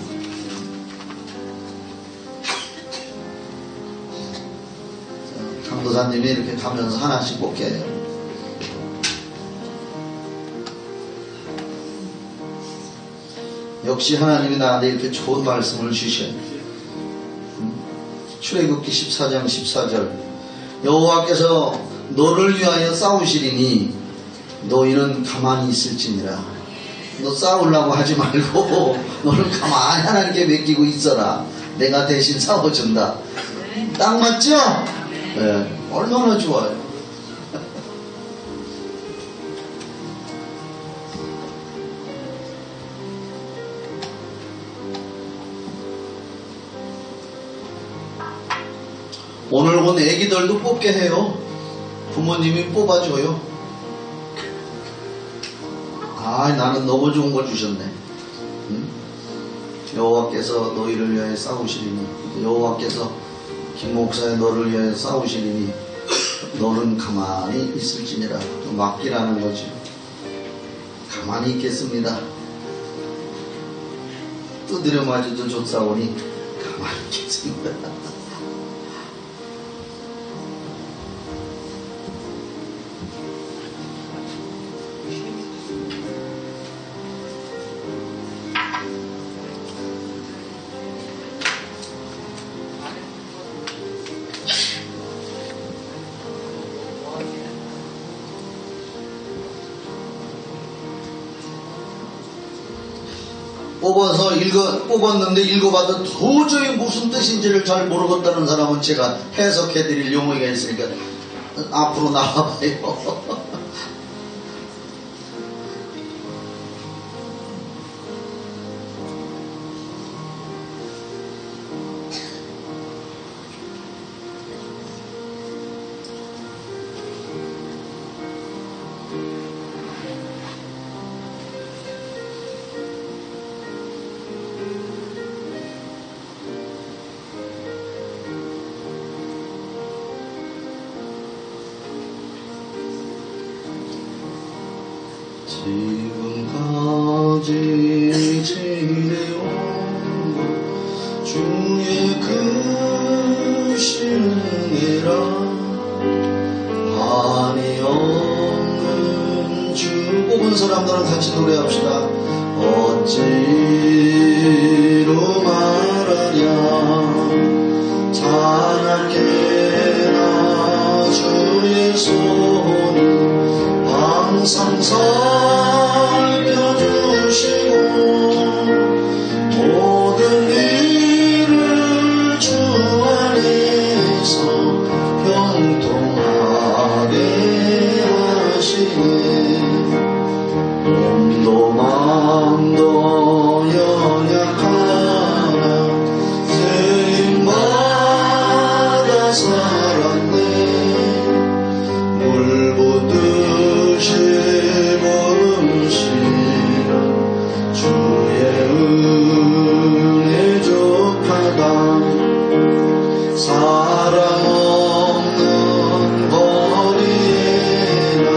강도사님이 이렇게 가면서 하나씩 뽑게 해요. 역시 하나님이 나한테 이렇게 좋은 말씀을 주셔요. 출애굽기 14장 14절 여호와께서 너를 위하여 싸우시리니 너희는 가만히 있을지니라. 너 싸우려고 하지 말고 너는 가만히 하나님께 맡기고 있어라. 내가 대신 싸워준다. 딱 맞죠? 네. 얼마나 좋아요. 오늘 온 애기들도 뽑게 해요. 부모님이 뽑아줘요. 아, 나는 너무 좋은 걸 주셨네. 응? 여호와께서 너희를 위하여 싸우시리니, 여호와께서 김 목사의 너를 위하여 싸우시리니 너는 가만히 있을지니라. 맡기라는 거죠. 가만히 있겠습니다. 두드려 맞아도 좋사오니 가만히 있겠습니다. 뽑았는데 읽어봐도 도저히 무슨 뜻인지를 잘 모르겠다는 사람은 제가 해석해드릴 용어가 있으니까 앞으로 나와봐요. 지금까지 지내온 것 주의 크신 은혜라 한이 없는 주. 뽑은 사람들은 같이 노래합시다. 어찌로 말하랴 찬양해라 주의 손이 항상 살펴주시고 모든 일을 주 안에서 형통하게 하시네. 몸도 마음도 연약하나 세임받아 살았네. 물 붓듯이 걸음시는 주의 은혜 족하다. 사랑 없는 거리에나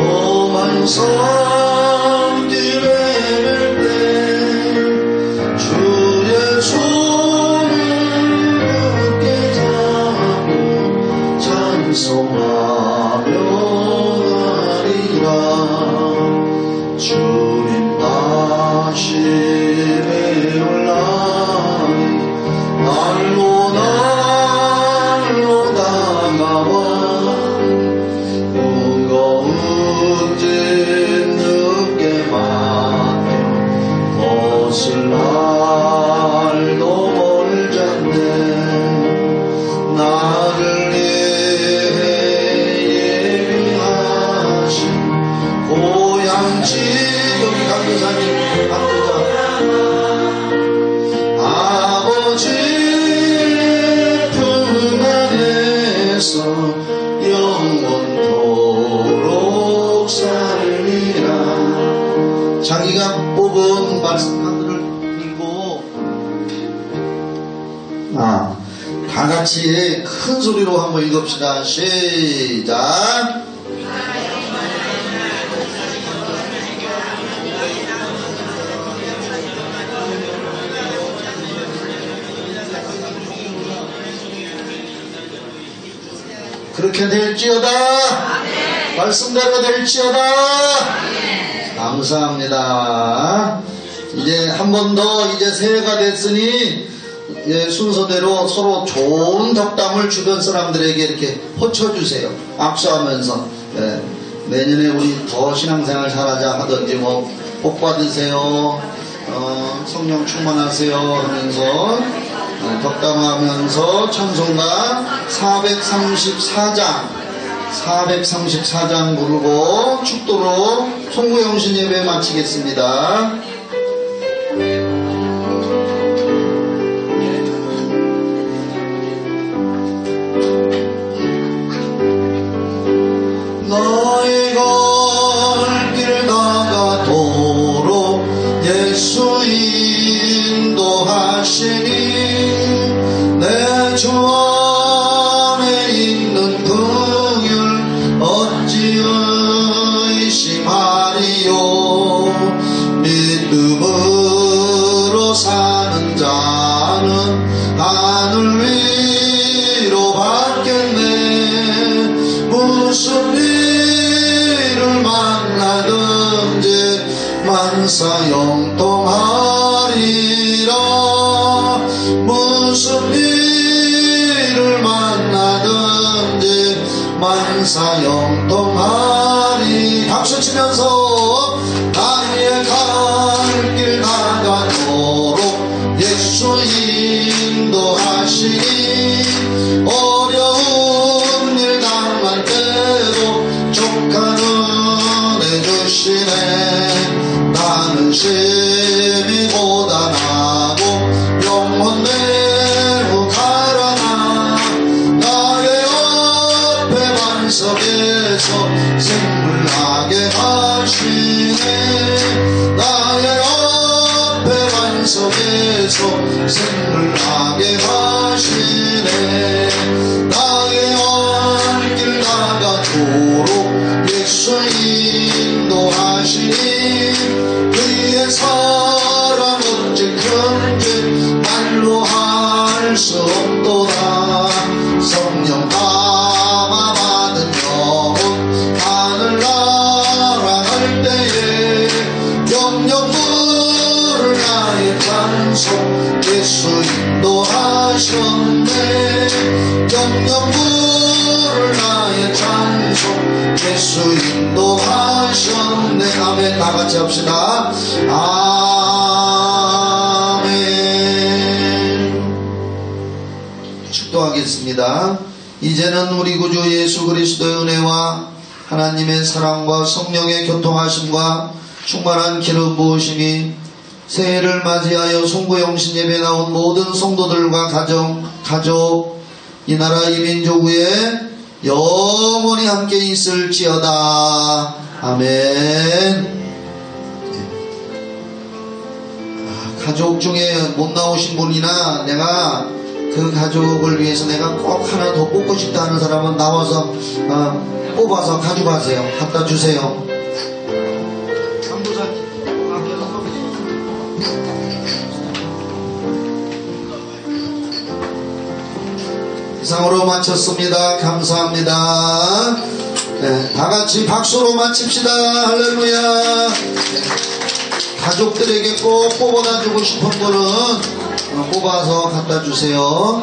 오만 손길 헤맬 때 주의 손을 굳게 잡고 찬송하며 가리라. 주님 다시 배울라니 날로 날로 다가와 무거운 짐 늦게 맡겨 벗을 날도 멀잖네. 나를 위해 예비하신 고향지. 여기 강도사님 강도사 아버지의 품 안에서 영원토록 살리라. 자기가 뽑은 말씀들을 읽고 다 같이 큰 소리로 한번 읽읍시다. 시작. 그렇게 될지어다. 말씀대로 될지어다. 감사합니다. 이제 한 번 더 이제 새해가 됐으니 순서대로 서로 좋은 덕담을 주변 사람들에게 이렇게 호쳐주세요. 악수하면서. 내년에 우리 더 신앙생활 잘하자 하든지 뭐 복 받으세요, 성령 충만하세요 하면서 덕담하면서 찬송가 434장 부르고 축도로 송구영신 예배 마치겠습니다. 너의 갈 길 다가도록 예수 인도하시니 내 주 안에 있는 긍휼 어찌 의심하리요. 믿음으로 사는 자는 하늘 위로 받겠네. 무슨 일을 만나든지 만사 영통하리라. 무슨 일을 만나든지 만사 영통하리. 박수 치면서 나의 갈 길 다가도록 예수 인도하시니 어려운 일 당할 때도 족한 은혜 주시네. 나는 심히 고단하고 영혼 매우 가라나 나의 옆에 반석에서 생물나게 하시네. 나의 옆에 반석에서 생물나게 하시네. 나의 갈 길 다가도록 예수 인도하시니 그의 사랑 어찌 큰지 말로 할 수 없도다. 성령 담아 받은 영혼 하늘 날아갈 때에 영영물을 나의 찬송 예수 인도하셨네. 영영물을 나의 찬송 예수 인도하셨네. 아멘. 다같이 합시다. 아멘. 축도하겠습니다. 이제는 우리 구주 예수 그리스도의 은혜와 하나님의 사랑과 성령의 교통하심과 충만한 기름 부으심이 새해를 맞이하여 송구영신 예배 나온 모든 성도들과 가족, 이 나라 이 민족 위에 영원히 함께 있을지어다. 아멘. 가족 중에 못 나오신 분이나 내가 그 가족을 위해서 내가 꼭 하나 더 뽑고 싶다 하는 사람은 나와서 뽑아서 가져가세요. 갖다 주세요. 이상으로 마쳤습니다. 감사합니다. 네, 다같이 박수로 마칩시다. 할렐루야. 가족들에게 꼭 뽑아다 주고 싶은 분은 뽑아서 갖다 주세요.